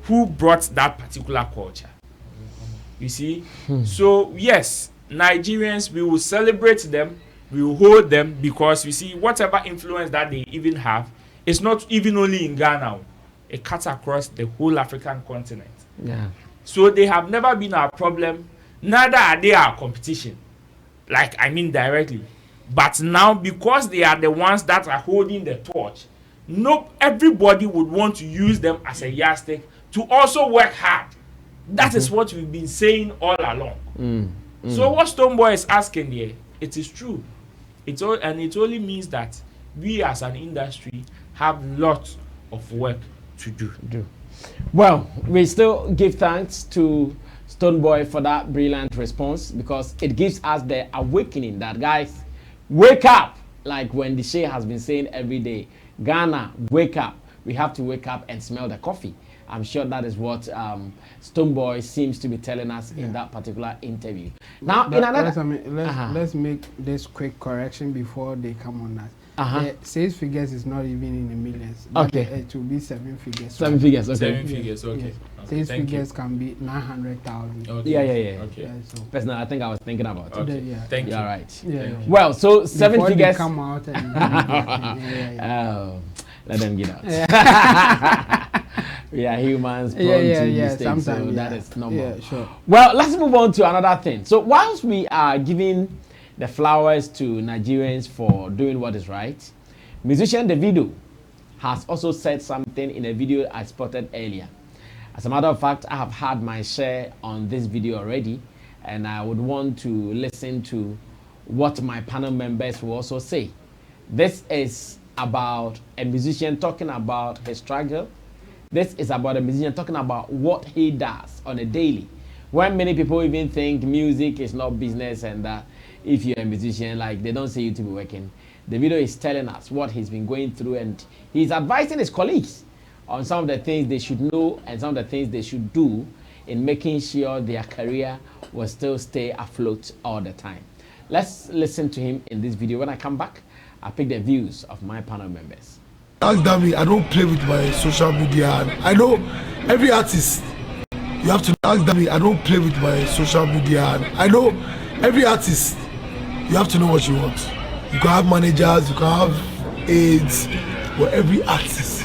Who brought that particular culture? You see? So, yes, Nigerians, we will celebrate them, we will hold them, because you see, whatever influence that they even have, it's not even only in Ghana. It cuts across the whole African continent. Yeah. So they have never been our problem, neither are they our competition. Like, I mean directly. But now, because they are the ones that are holding the torch, everybody would want to use them as a yardstick to also work hard. That is what we've been saying all along. So what Stonebwoy is asking here, it is true. It only means that we as an industry have lots of work to do. Well, we still give thanks to Stonebwoy for that brilliant response, because it gives us the awakening that, guys, wake up. Like when the Shea has been saying every day, Ghana, wake up. We have to wake up and smell the coffee. I'm sure that is what Stonebwoy seems to be telling us in that particular interview. Now, let's make this quick correction before they come on us. The sales figures is not even in the millions. Okay. It will be 7 figures. 7 figures, okay. 7 figures, okay. Yes. Sales figures can be 900,000. Okay. Yeah. Okay. Yeah, so Personally, I think I was thinking about it. Okay. Thank you. All right. Yeah. Well, so 7 Before figures. they come out and Oh, let them get out. We are humans, prone to mistakes, so that is normal. Yeah, sure. Well, let's move on to another thing. So whilst we are giving the flowers to Nigerians for doing what is right, musician Davido has also said something in a video I spotted earlier. As a matter of fact, I have had my share on this video already, and I would want to listen to what my panel members will also say. This is about a musician talking about his struggle. This is about a musician talking about what he does on a daily. When many people even think music is not business, and that if you're a musician, like, they don't say you to be working. The video is telling us what he's been going through, and he's advising his colleagues on some of the things they should know and some of the things they should do in making sure their career will still stay afloat all the time. Let's listen to him in this video. When I come back, I'll pick the views of my panel members. Ask Dami, I don't play with my social media. I know every artist, you have to ask Dami, I don't play with my social media. I know every artist, you have to know what you want. You can have managers, you can have aides, but every artist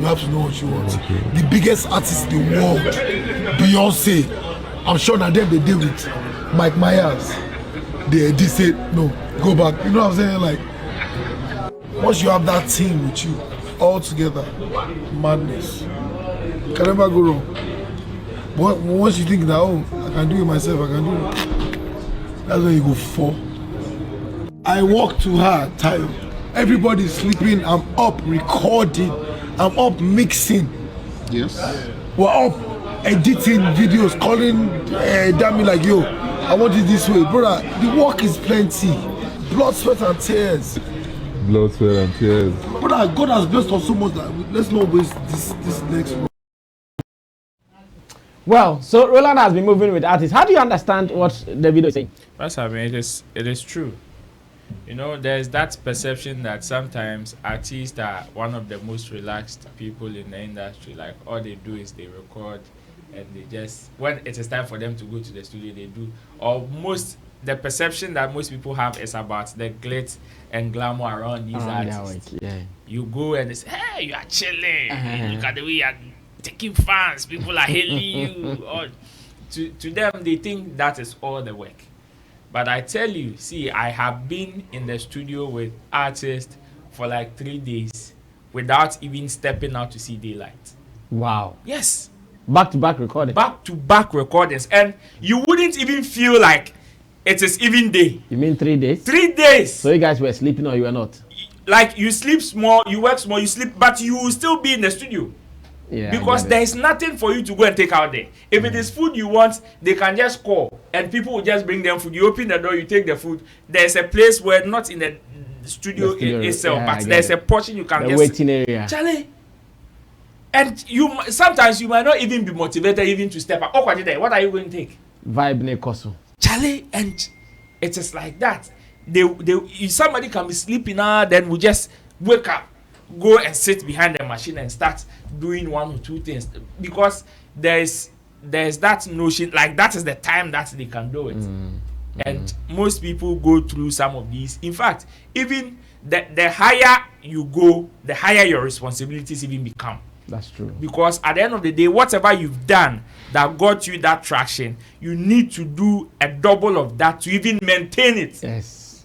You have to know what you want. The biggest artist in the world, Beyonce. I'm sure now them they deal with Mike Myers. They say no, go back. You know what I'm saying? Like once you have that team with you all together, madness. Can never go wrong. But once you think that I can do it myself, I can do it. That's when you go fall. I work too hard, tired. Everybody's sleeping. I'm up recording. I'm up mixing. Yes. We're up editing videos, calling Dami like, yo, I want it this way. Brother, the work is plenty. Blood, sweat, and tears. Blood, sweat, and tears. Brother, God has blessed us so much that let's not waste this next one. Well, so Roland has been moving with artists. How do you understand what Davido is saying? That's I mean, it is true. You know, there's that perception that sometimes artists are one of the most relaxed people in the industry. Like all they do is they record, and they just when it is time for them to go to the studio, they do. Or the perception that most people have is about the glitz and glamour around these artists. Yeah. You go and it's hey, you are chilling. Look at the way you are taking fans. People are hailing you. Or to them, they think that is all the work. But I tell you, see, I have been in the studio with artists for like 3 days without even stepping out to see daylight. Wow. Yes. Back-to-back recording. Back-to-back recordings. And you wouldn't even feel like it is even day. You mean 3 days? 3 days. So you guys were sleeping or you were not? Like you sleep small, you work small, you sleep, but you will still be in the studio. Yeah, because there is nothing for you to go and take out there. If it is food you want, they can just call and people will just bring them food. You open the door, you take the food. There's a place where not in the studio itself, but there's a portion you can the just waiting area. Charlie. And sometimes you might not even be motivated even to step up. Oh, what are you going to take? Vibe ne koso. Charlie, and it is like that. Somebody can be sleeping now, then we just wake up, go and sit behind the machine and start doing one or two things because there's that notion like that is the time that they can do it. And most people go through some of these. In fact, even the higher you go, the higher your responsibilities even become. That's true. Because at the end of the day, whatever you've done that got you that traction, you need to do a double of that to even maintain it. Yes.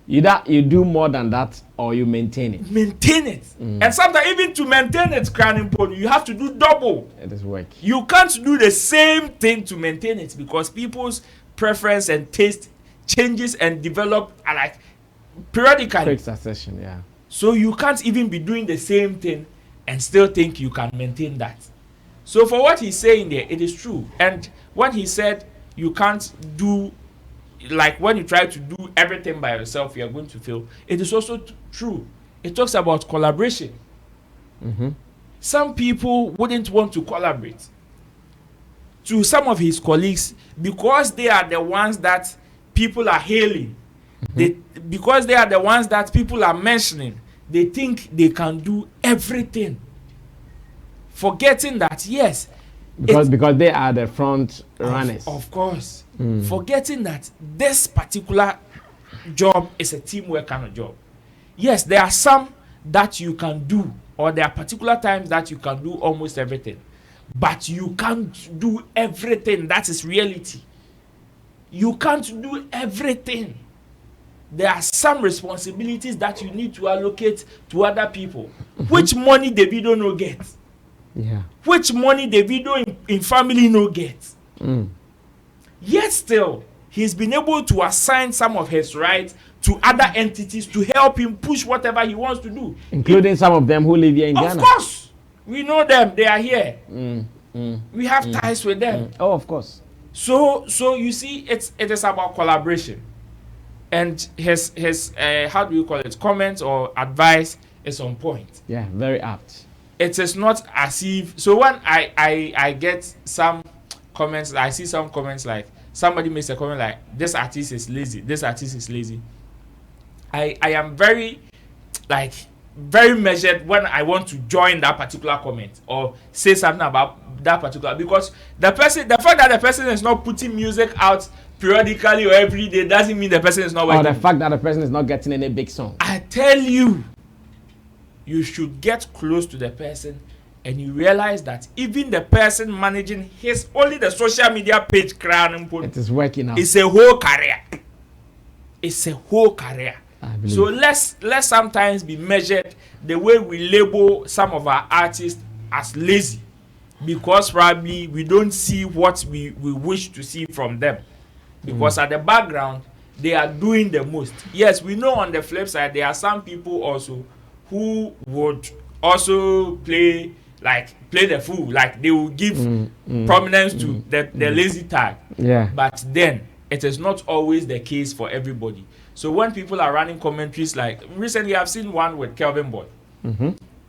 Either you do more than that or you maintain it. Maintain it. And sometimes even to maintain it, you have to do double. It is work. You can't do the same thing to maintain it because people's preference and taste changes and develop like periodically. Quick succession, yeah. So you can't even be doing the same thing and still think you can maintain that. So for what he's saying there, it is true. And when he said you can't do like when you try to do everything by yourself, you are going to fail. It is also true. It talks about collaboration. Some people wouldn't want to collaborate to some of his colleagues because they are the ones that people are hailing. Because they are the ones that people are mentioning. They think they can do everything, forgetting that yes, because they are the front runners. Of course. Forgetting that this particular job is a teamwork kind of job. Yes, there are some that you can do, or there are particular times that you can do almost everything, but you can't do everything. That is reality. You can't do everything. There are some responsibilities that you need to allocate to other people. Which money Davido no get? Yeah. Which money Davido in family no get? Yet still, he's been able to assign some of his rights to other entities to help him push whatever he wants to do. Including some of them who live here in Ghana. Of course. We know them. They are here. We have ties with them. Oh, of course. So you see, it is about collaboration. And his how do you call it, comments or advice is on point. Yeah, very apt. It is not as if, so when I get some comments, I see some comments like somebody makes a comment like this artist is lazy, this artist is lazy. I am very measured when I want to join that particular comment or say something about that particular, because the fact that the person is not putting music out periodically or every day doesn't mean the person is not working. Or the fact that the person is not getting any big song. I tell you, you should get close to the person and you realize that even the person managing his only the social media page crown it is working out. It's a whole career. It's a whole career. So let's sometimes be measured the way we label some of our artists as lazy, because probably we don't see what we wish to see from them, because at the background they are doing the most. Yes, we know on the flip side there are some people also who would also play the fool, like they will give prominence to the lazy tag. Yeah. But then it is not always the case for everybody. So when people are running commentaries, like recently I've seen one with Kelvin Boy.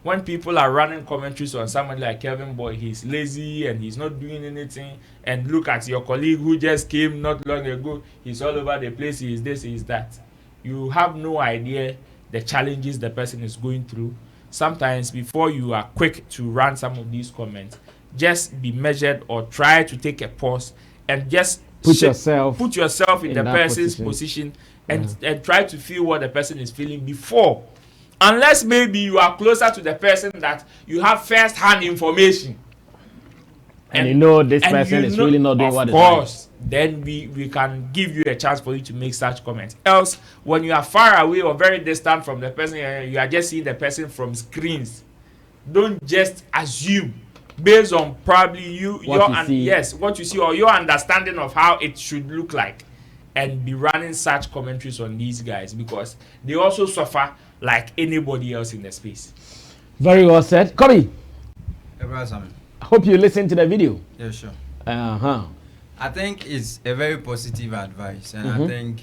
When people are running commentaries on someone like Kelvin Boy, he's lazy and he's not doing anything. And look at your colleague who just came not long ago. He's all over the place. He is this, he is that. You have no idea the challenges the person is going through. Sometimes before you are quick to run some of these comments, just be measured or try to take a pause and just put yourself in the person's position and try to feel what the person is feeling before. Unless maybe you are closer to the person that you have first-hand information. And you know this person is really not doing what it's right. Of course, then we can give you a chance for you to make such comments. Else, when you are far away or very distant from the person, you are just seeing the person from screens. Don't just assume based on probably what you see or your understanding of how it should look like, and be running such commentaries on these guys, because they also suffer like anybody else in the space. Very well said. Kobe, Sammy. I hope you listened to the video. Yeah, sure. I think it's a very positive advice, and I think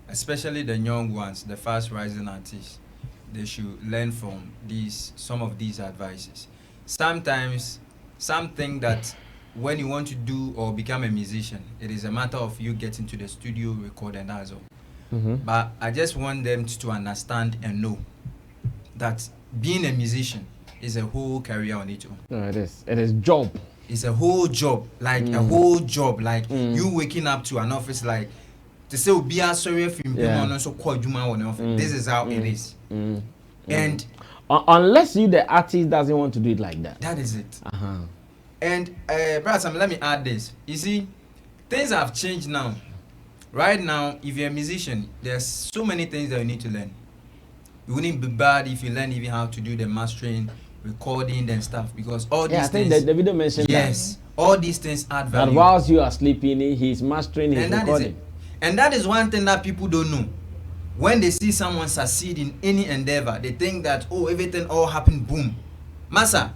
especially the young ones, the fast rising artists, they should learn from some of these advices. Sometimes something that when you want to do or become a musician, it is a matter of you getting to the studio, record, and that's all. But I just want them to understand and know that being a musician is a whole career on its own. No, it is. It is job. It's a whole job, like a whole job, like you waking up to an office, like to say be a sorry if you this is how it is. And unless you the artist doesn't want to do it like that. That is it. And brother Sam, let me add this. You see, things have changed now. Right now, if you're a musician, there's so many things that you need to learn. It wouldn't be bad if you learn even how to do the mastering, recording and stuff, because all these things. I think Davido mentioned that. Yes, all these things add value. That whilst you are sleeping, he's mastering, he's recording. And that is one thing that people don't know. When they see someone succeed in any endeavor, they think that, oh, everything all happened, boom. Masa,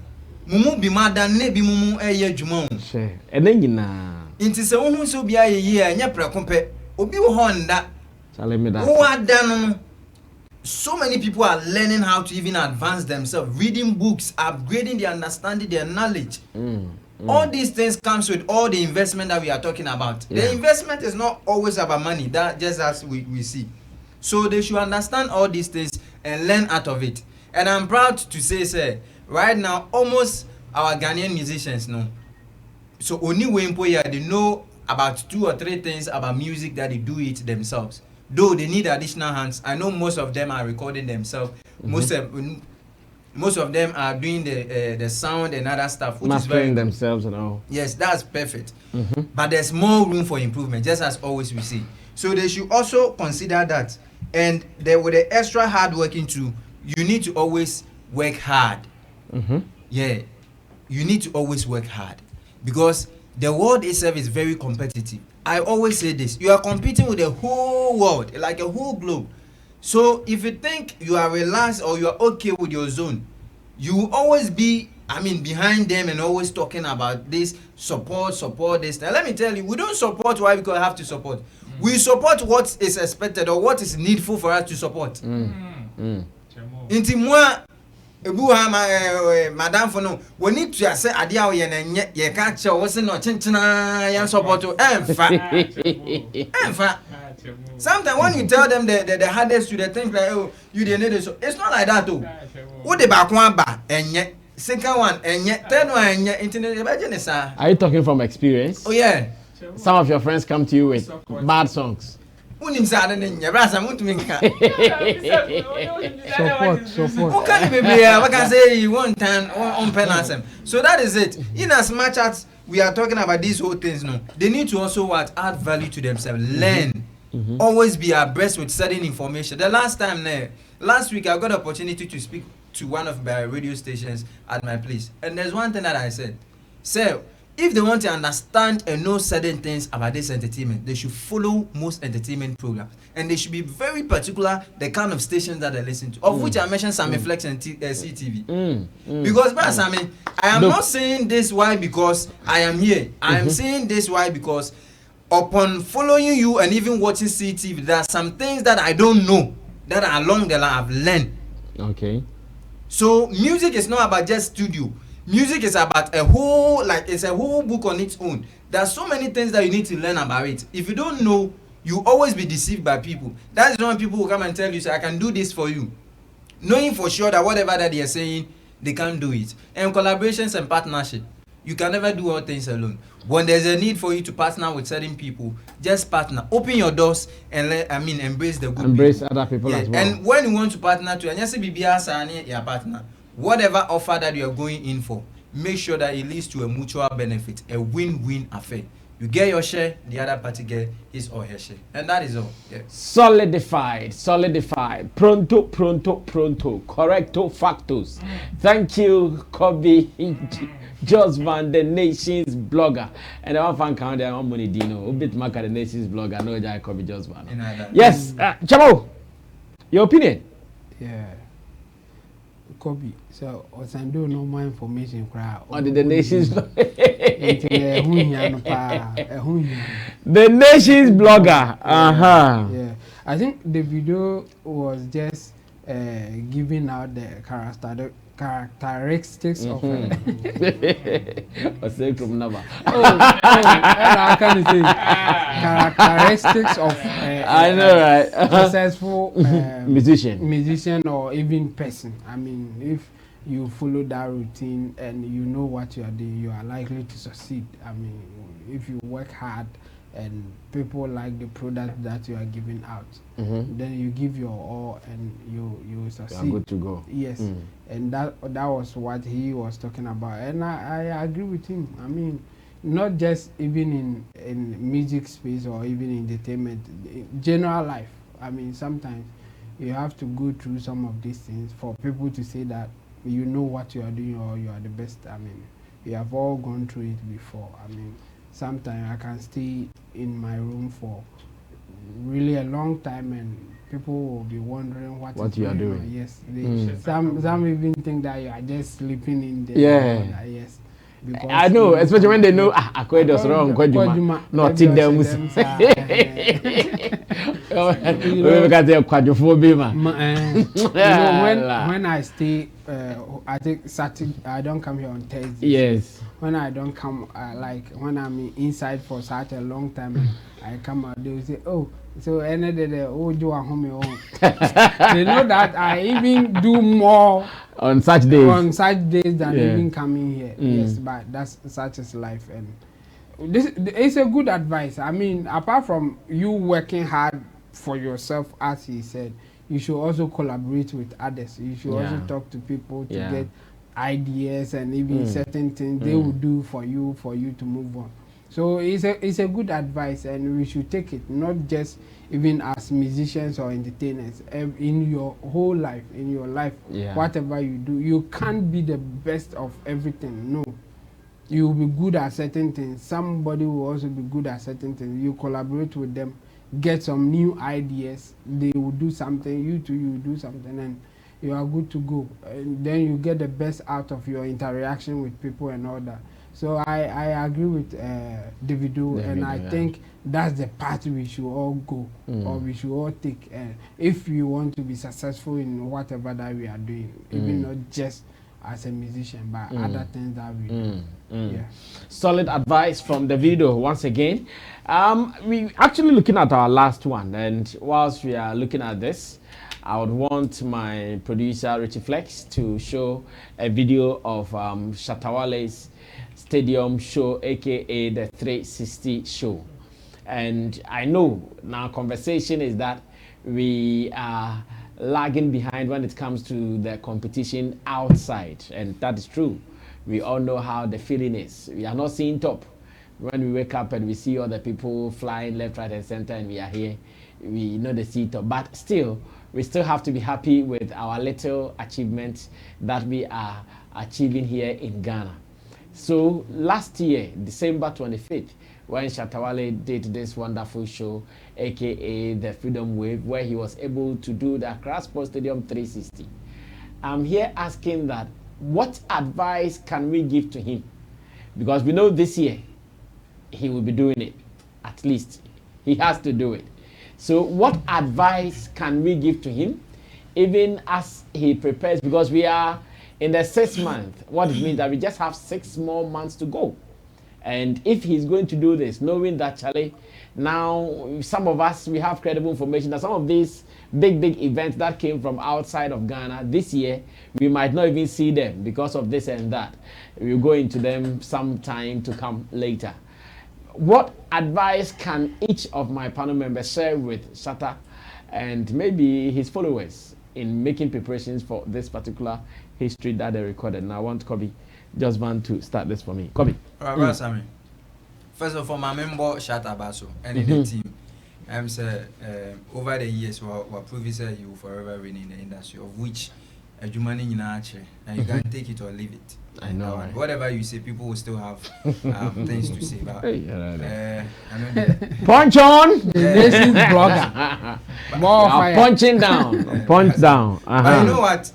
mumu bi mada ne bi mumu eye dwuma o. She. Eden nyina. Inti se wo hu so bia ye ye anya prekompe. Obi wo honda. Chale me that. Wo ada no. So many people are learning how to even advance themselves, reading books, upgrading their understanding, their knowledge. All these things comes with all the investment that we are talking about. The investment is not always about money, that just as we see. So they should understand all these things and learn out of it. And I'm proud to say, sir, right now, almost our Ghanaian musicians know. So only when they know about 2 or 3 things about music that they do it themselves. Though they need additional hands, I know most of them are recording themselves. Most of them are doing the sound and other stuff, which mastering is very themselves and all. Yes, that's perfect. But there's more room for improvement, just as always we see. So they should also consider that. And with the extra hard working too, you need to always work hard. Yeah, you need to always work hard, because the world itself is very competitive. I always say this: you are competing with the whole world, like a whole globe. So if you think you are relaxed or you are okay with your zone, you will always be, behind them and always talking about this support this. Now let me tell you, we don't support why we have to support. We support what is expected or what is needful for us to support. Inti moi ebu ha madam for no we need to say adia we na ye ka che wo se no chinchina yan support emfa. Sometimes when you tell them the hardest to the things like, oh, you dey need it, so it's not like that too. Who the back one ba enye, second one enye, third one enye, internet. Are you talking from experience? Oh yeah. Some of your friends come to you with bad songs. Unim sa ade nya brasa muntumi nka. Support. Who can be here? What can say one time on pen answer. So that is it. In as much as we are talking about these whole things, no, they need to also what add value to themselves, learn, always be abreast with certain information. The last week I got the opportunity to speak to one of my radio stations at my place, and there's one thing that I said, sir. If they want to understand and know certain things about this entertainment, they should follow most entertainment programs, and they should be very particular the kind of stations that they listen to. Of which I mentioned Sammy Flex and CTV. Because, brother Sammy, I am not saying this why because I am here. I am saying this why because upon following you and even watching CTV, there are some things that I don't know that along the line I've learned. Okay. So music is not about just studio. Music is about a whole, it's a whole book on its own. There are so many things that you need to learn about it. If you don't know, you always be deceived by people. That's when people will come and tell you, say, I can do this for you, knowing for sure that whatever that they are saying, they can't do it. And collaborations and partnership, you can never do all things alone. When there's a need for you to partner with certain people, just partner. Open your doors and embrace the good Embrace people. other people as well. And when you want to partner to, and you say, BBS your partner, whatever offer that you are going in for, make sure that it leads to a mutual benefit, a win-win affair. You get your share, the other party get his or her share, and that is all. Yeah. Solidified. Pronto. Correcto factos. Thank you, Kobe Josman, the nation's blogger. And I want fan count there on money Dino. Bit Maka, the nation's blogger. No, Jai Kobe Josman. Yes, Chamo, your opinion? Yeah. Kobe, so Osando no more information on the nation's the nation's blogger. Yeah, I think the video was just giving out the characteristics of characteristics of I know, right? Successful musician or even person. I mean, if you follow that routine and you know what you are doing, you are likely to succeed. I mean, if you work hard and people like the product that you are giving out, then you give your all and you succeed. You are good to go. Yes, and that was what he was talking about, and I agree with him. I mean, not just even in music space or even in entertainment, in general life. I mean, sometimes you have to go through some of these things for people to say that you know what you are doing or you are the best. I mean, we have all gone through it before. I mean, sometimes I can stay in my room for really a long time and people will be wondering what you are doing. On. Yes, some even think that you are just sleeping in there. Yeah. Yes. I know, especially when they know Akwe does wrong, not in them. When I stay, I think Saturday, I don't come here on Thursday. Yes. When I don't come, like when I'm inside for such a long time, I come out, they will say, oh, so any day, you are home. They know that I even do more on such days than even coming here. Yes, but that's such is life, and this is a good advice. I mean, apart from you working hard for yourself, as he said, you should also collaborate with others. You should also talk to people to get ideas and even certain things they will do for you to move on. So it's a good advice, and we should take it, not just even as musicians or entertainers. In your whole life, whatever you do, you can't be the best of everything. No, you will be good at certain things. Somebody will also be good at certain things. You collaborate with them, get some new ideas. They will do something. You too, you do something, and you are good to go. And then you get the best out of your interaction with people and all that. So I agree with Davido, and I think that's the path we should all go, or we should all take, if we want to be successful in whatever that we are doing, even not just as a musician, but other things that we do. Yeah. Solid advice from Davido once again. We actually looking at our last one, and whilst we are looking at this, I would want my producer Richie Flex to show a video of Shatta Wale's Stadium show, aka the 360 show. And I know now conversation is that we are lagging behind when it comes to the competition outside, and that is true. We all know how the feeling is. We are not seeing top. When we wake up and we see other people flying left, right, and center, and we are here, we know the see top. But still, we still have to be happy with our little achievements that we are achieving here in Ghana. So last year, December 25th, when Shatta Wale did this wonderful show, aka the Freedom Wave, where he was able to do the Accra Sports Stadium 360. I'm here asking that, what advice can we give to him? Because we know this year he will be doing it. At least he has to do it. So what advice can we give to him, even as he prepares? Because we are in the 6th month. What it means that we just have 6 more months to go. And if he's going to do this, knowing that, Charlie, now some of us, we have credible information that some of these big events that came from outside of Ghana this year, we might not even see them because of this and that. We'll go into them some time to come later. What advice can each of my panel members share with Shatta and maybe his followers in making preparations for this particular history that they recorded? Now I want Kobe Josman to start this for me. Kobe. All right, Sammy. First of all, my member Shatta Basso and in the team, I'm say over the years, we previously you forever reign in the industry, of which a human in and you can take it or leave it. I know. Right? Whatever you say, people will still have things to say. But punch on, Nation's blogger. More fire. Punching down, punch down. But you know what?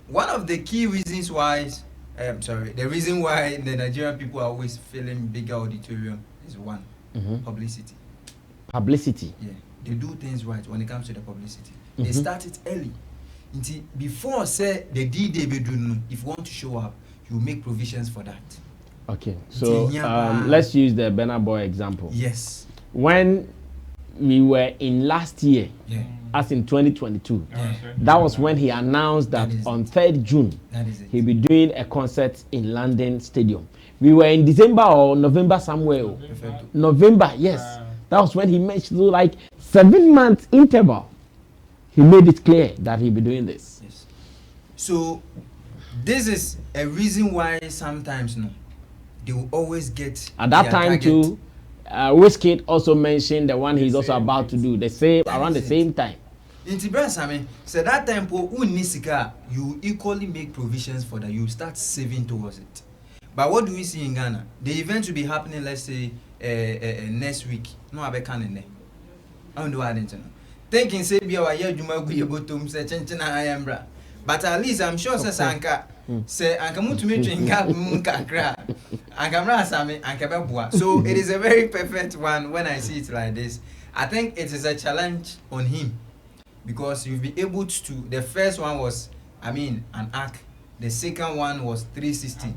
One of the key reasons why, the reason why the Nigerian people are always feeling bigger auditorium is one, publicity. Publicity. Yeah, they do things right when it comes to the publicity. They start it early. Before say the D-Day, if you want to show up, you make provisions for that. Okay, so let's use the Burna Boy example. Yes. When we were in last year, as in 2022, that was when he announced that on 3rd June, he'll be doing a concert in London Stadium. We were in December or November somewhere. November, yes. That was when he mentioned, so like 7 months interval. He made it clear that he'll be doing this. Yes. So this is a reason why sometimes they will always get at that time target. Too. Wizkid also mentioned the one he's also about to do the same around the same time. In Tibras, I mean, so that time you equally make provisions for that. You start saving towards it. But what do we see in Ghana? The event will be happening, let's say, next week. No, I can't in there. I don't do anything. Thinking say be our year Juma go yebotum say chenchena ayambra. But at least I'm sure say Sanka say anka mutu me twinga kakra. Anka mra sami anka beboa. So it is a very perfect one when I see it like this. I think it is a challenge on him because you'll be able to. The first one was, an arc. The second one was 360.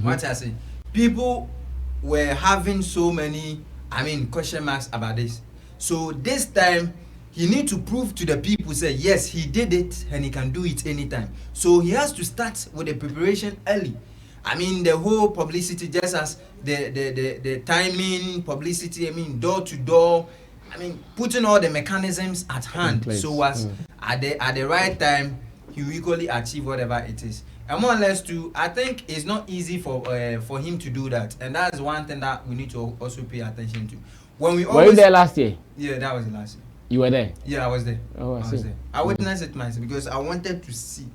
What I say, people were having so many, question marks about this. So this time, he need to prove to the people, say, yes, he did it and he can do it anytime. So he has to start with the preparation early. The whole publicity, just as the timing, publicity, door to door, putting all the mechanisms at hand. So as at the right time, he will equally achieve whatever it is. And more or less too, I think it's not easy for him to do that. And that's one thing that we need to also pay attention to. When we were you there last year? Yeah, that was the last year. You were there? Yeah, I was there. Oh, I was there. I witnessed it myself because I wanted to see.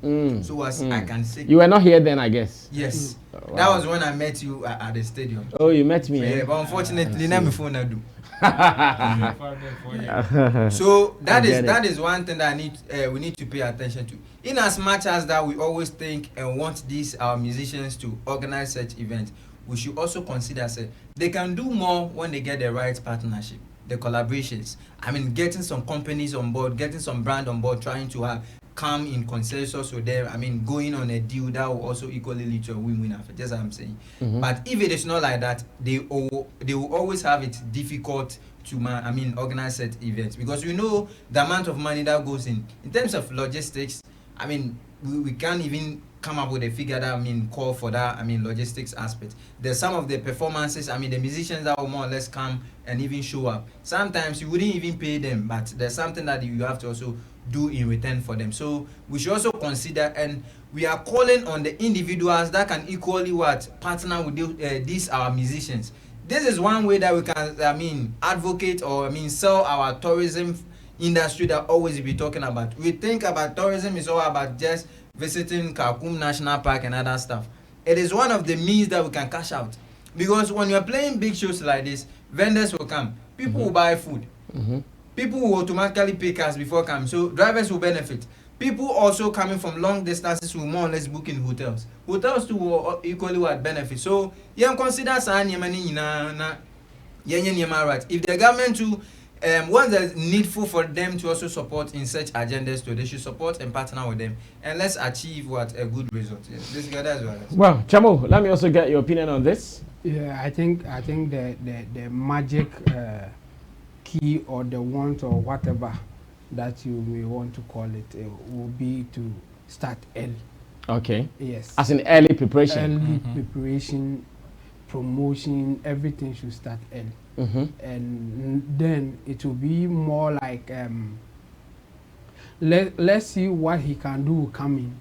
So as I can see. You were not here then, I guess. Yes. Wow. That was when I met you at the stadium. Oh, you met me? Yeah, but unfortunately, not before I do. So that is one thing that we need to pay attention to. In as much as that we always think and want our musicians to organize such events, we should also consider they can do more when they get the right partnership, the collaborations. Getting some companies on board, getting some brand on board, trying to come in consensus with them. Going on a deal that will also equally lead to a win-win after. Just as I'm saying. But if it is not like that, they will always have it difficult to organize such events because we know the amount of money that goes in terms of logistics. We can't even come up with a figure that call for that logistics aspect. There's some of the performances, the musicians that will more or less come and even show up. Sometimes you wouldn't even pay them, but there's something that you have to also do in return for them. So we should also consider, and we are calling on the individuals that can equally partner with these our musicians. This is one way that we can advocate or sell our tourism industry that always be talking about. We think about tourism is all about just visiting Kakum National Park and other stuff. It is one of the means that we can cash out, because when you're playing big shows like this, vendors will come, people will buy food, people will automatically pay cash before come, so drivers will benefit. People also coming from long distances will more or less book in hotels. Hotels too will equally benefit. So you consider right. If the government too once there's needful for them to also support in such agendas too, they should support and partner with them, and let's achieve a good result. Yeah. This guy as well. Well, Chamo, let me also get your opinion on this. Yeah, I think the magic key or the want or whatever that you may want to call it will be to start early. Okay. Yes. As in early preparation. Early preparation, promotion, everything should start early. And then it will be more like let's see what he can do coming,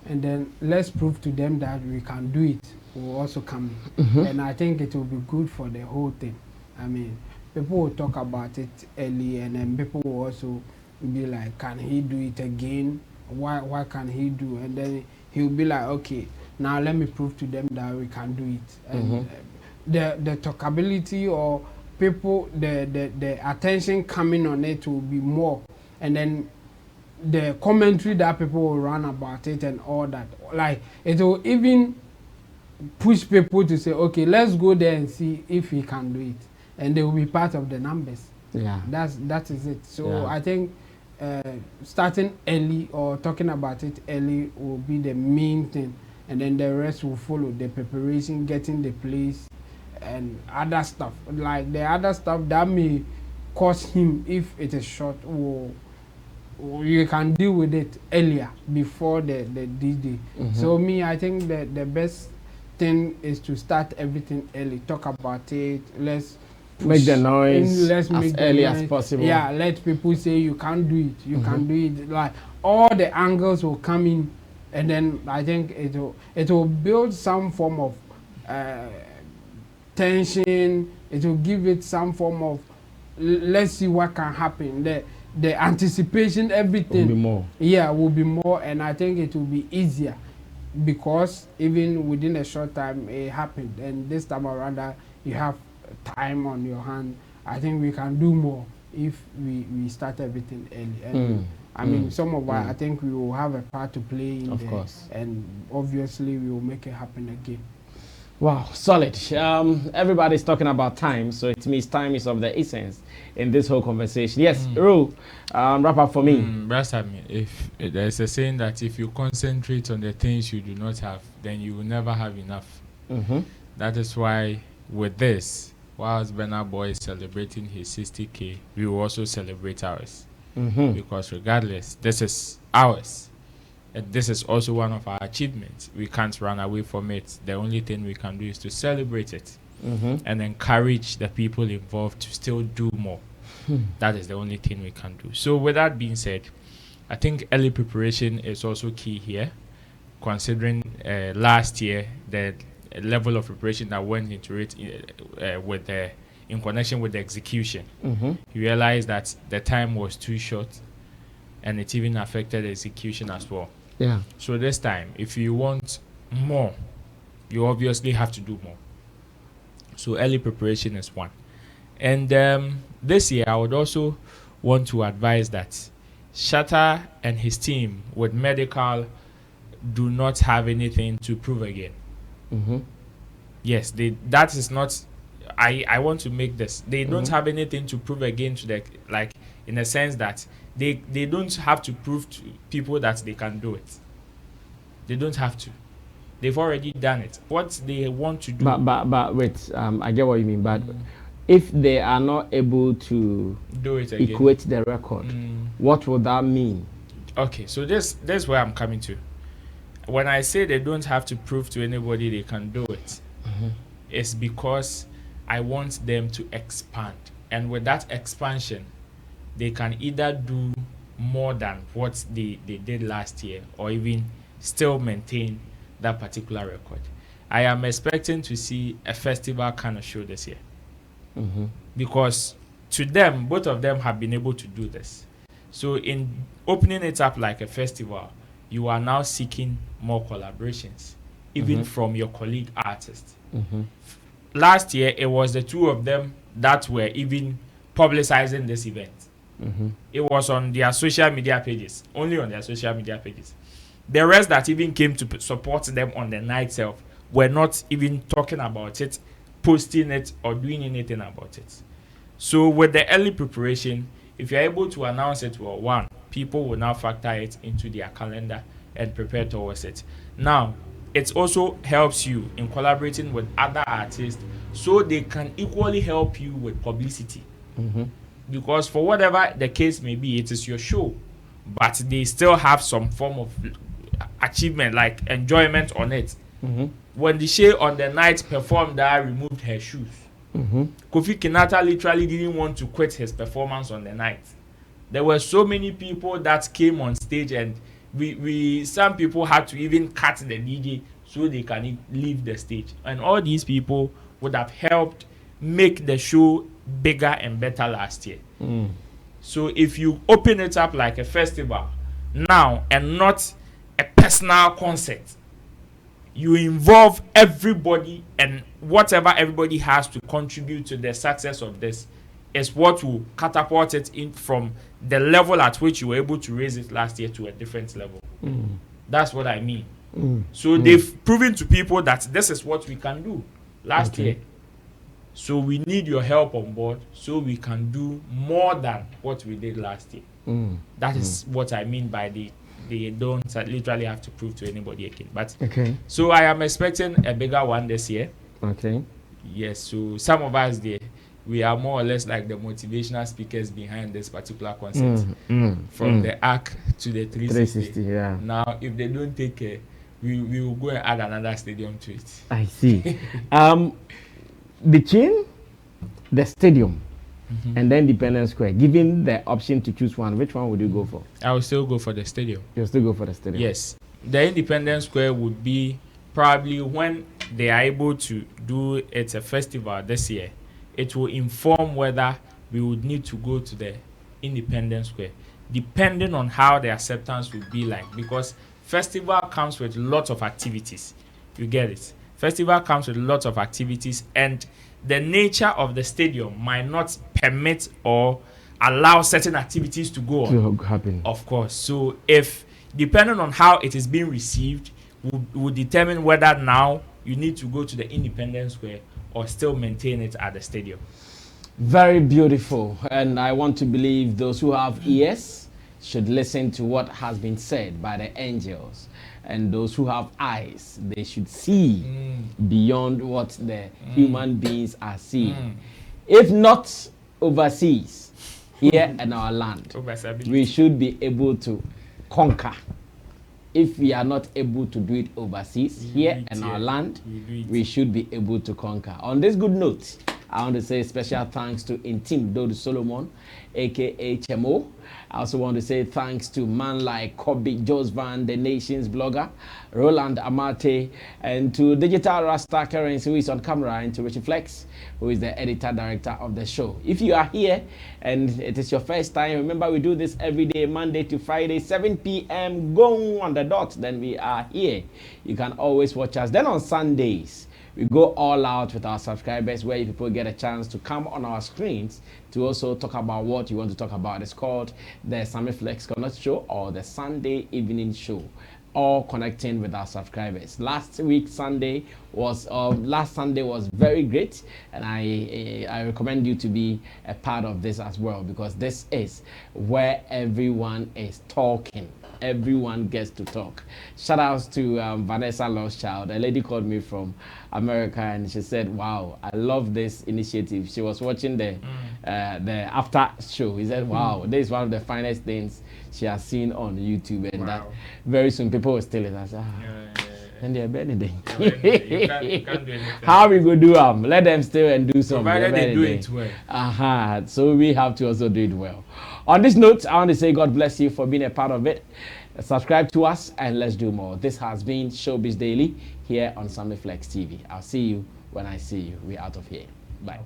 and then let's prove to them that we can do it will also come in. And I think it will be good for the whole thing. I mean, people will talk about it early, and then people will also be like, can he do it again? Why can he do? And then he'll be like, okay, now let me prove to them that we can do it. And the talkability or people, the attention coming on it will be more, and then the commentary that people will run about it and all that, like it will even push people to say, okay, let's go there and see if he can do it, and they will be part of the numbers. Yeah, that is it. So I think starting early or talking about it early will be the main thing, and then the rest will follow, the preparation, getting the place and other stuff. Like the other stuff that may cost him if it is short, or you can deal with it earlier before the D-Day. So I think that the best thing is to start everything early, talk about it, let's make the noise let's as make early noise. as possible. Yeah, let people say you can't do it, you can do it. Like all the angles will come in, and then I think it will build some form of tension. It will give it some form of let's see what can happen. The anticipation, everything will be more. Yeah, will be more, and I think it will be easier, because even within a short time it happened, and this time around you have time on your hand. I think we can do more if we start everything early. And I mean, some of us, I think we will have a part to play in of course, and obviously we will make it happen again. Wow, solid. Everybody's talking about time, so it means time is of the essence in this whole conversation. Yes, Ru, wrap up for me. Sammy, if there's a saying that if you concentrate on the things you do not have, then you will never have enough. That is why with this, whilst Burna Boy is celebrating his 60K, we will also celebrate ours. Because regardless, this is ours. And this is also one of our achievements. We can't run away from it. The only thing we can do is to celebrate it and encourage the people involved to still do more. That is the only thing we can do. So with that being said, I think early preparation is also key here, considering last year the level of preparation that went into it in connection with the execution. You realize that the time was too short, and it even affected the execution as well. Yeah. So this time, if you want more, you obviously have to do more. So early preparation is one. And this year, I would also want to advise that Shatta and his team with medical do not have anything to prove again. Yes, that is not. I want to make this. They don't have anything to prove again to the, like, in a sense that they don't have to prove to people that they can do it. They don't have to. They've already done it. What they want to do. But wait, I get what you mean. But if they are not able to do it again, equate the record, what would that mean? Okay, so this is where I'm coming to. when I say they don't have to prove to anybody they can do it, it's because I want them to expand. And with that expansion, they can either do more than what they did last year or even still maintain that particular record. I am expecting to see a festival kind of show this year. Because to them, both of them have been able to do this. So in opening it up like a festival, you are now seeking more collaborations, even from your colleague artists. Last year, it was the two of them that were even publicizing this event. It was on their social media pages, only on their social media pages. The rest that even came to support them on the night itself were not even talking about it, posting it, or doing anything about it. So with the early preparation, if you're able to announce it, well, one, people will now factor it into their calendar and prepare towards it. Now, it also helps you in collaborating with other artists so they can equally help you with publicity. Because for whatever the case may be, it is your show, but they still have some form of achievement, like enjoyment on it. When the Shay on the night performed that removed her shoes, Kofi Kinata literally didn't want to quit his performance on the night. There were so many people that came on stage, and we some people had to even cut the DJ so they can leave the stage. And all these people would have helped make the show bigger and better last year. So if you open it up like a festival now and not a personal concert, you involve everybody, and whatever everybody has to contribute to the success of this is what will catapult it in from the level at which you were able to raise it last year to a different level. That's what I mean. So they've proven to people that this is what we can do last year. So we need your help on board so we can do more than what we did last year. That is what I mean by they don't literally have to prove to anybody again. But so I am expecting a bigger one this year. Yes, so some of us there, we are more or less like the motivational speakers behind this particular concept. From the ARC to the 360. Now, if they don't take care, we will go and add another stadium to it. I see. Between the stadium and the Independence Square, given the option to choose one, which one would you go for? I will still go for the stadium. You'll still go for the stadium? Yes. The Independence Square would be probably when they are able to do it a festival this year. It will inform whether we would need to go to the Independence Square, depending on how the acceptance would be like. Because festival comes with lots of activities. You get it? Festival comes with lots of activities, and the nature of the stadium might not permit or allow certain activities to go on. To happen. Of course. So if, depending on how it is being received, would determine whether now you need to go to the Independence Square or still maintain it at the stadium. Very beautiful. And I want to believe those who have ears should listen to what has been said by the angels. And those who have eyes, they should see beyond what the human beings are seeing. If not overseas, here in our land, we should be able to conquer. If we are not able to do it overseas, here in our land, we should be able to conquer. On this good note, I want to say special thanks to Intim Dodo Solomon, aka HMO. I also want to say thanks to man like Kobe Josvan, the nation's blogger, Roland Amate, and to Digital Rasta Currency, who is on camera, and to Richie Flex, who is the editor-director of the show. If you are here and it is your first time, remember we do this every day, Monday to Friday, 7 p.m. Go on the dot, then we are here. You can always watch us. Then on Sundays, we go all out with our subscribers, where people get a chance to come on our screens to also talk about what you want to talk about. It's called the Sammy Flex Connect Show or the Sunday Evening Show, all connecting with our subscribers. Last Sunday was very great, and I recommend you to be a part of this as well, because this is where everyone is talking. everyone gets to talk. Shout outs to Vanessa Lostchild. A lady called me from America and she said, wow, I love this initiative. She was watching the after show. He said, wow, this is one of the finest things she has seen on YouTube, and that very soon people will steal it. I said, and they're anything. You can't do anything. How we go do let them steal and do something. Provided they do it well. So we have to also do it well. On this note, I want to say God bless you for being a part of it. Subscribe to us and let's do more. This has been Showbiz Daily here on Sammy Flex TV. I'll see you when I see you. We're out of here. Bye.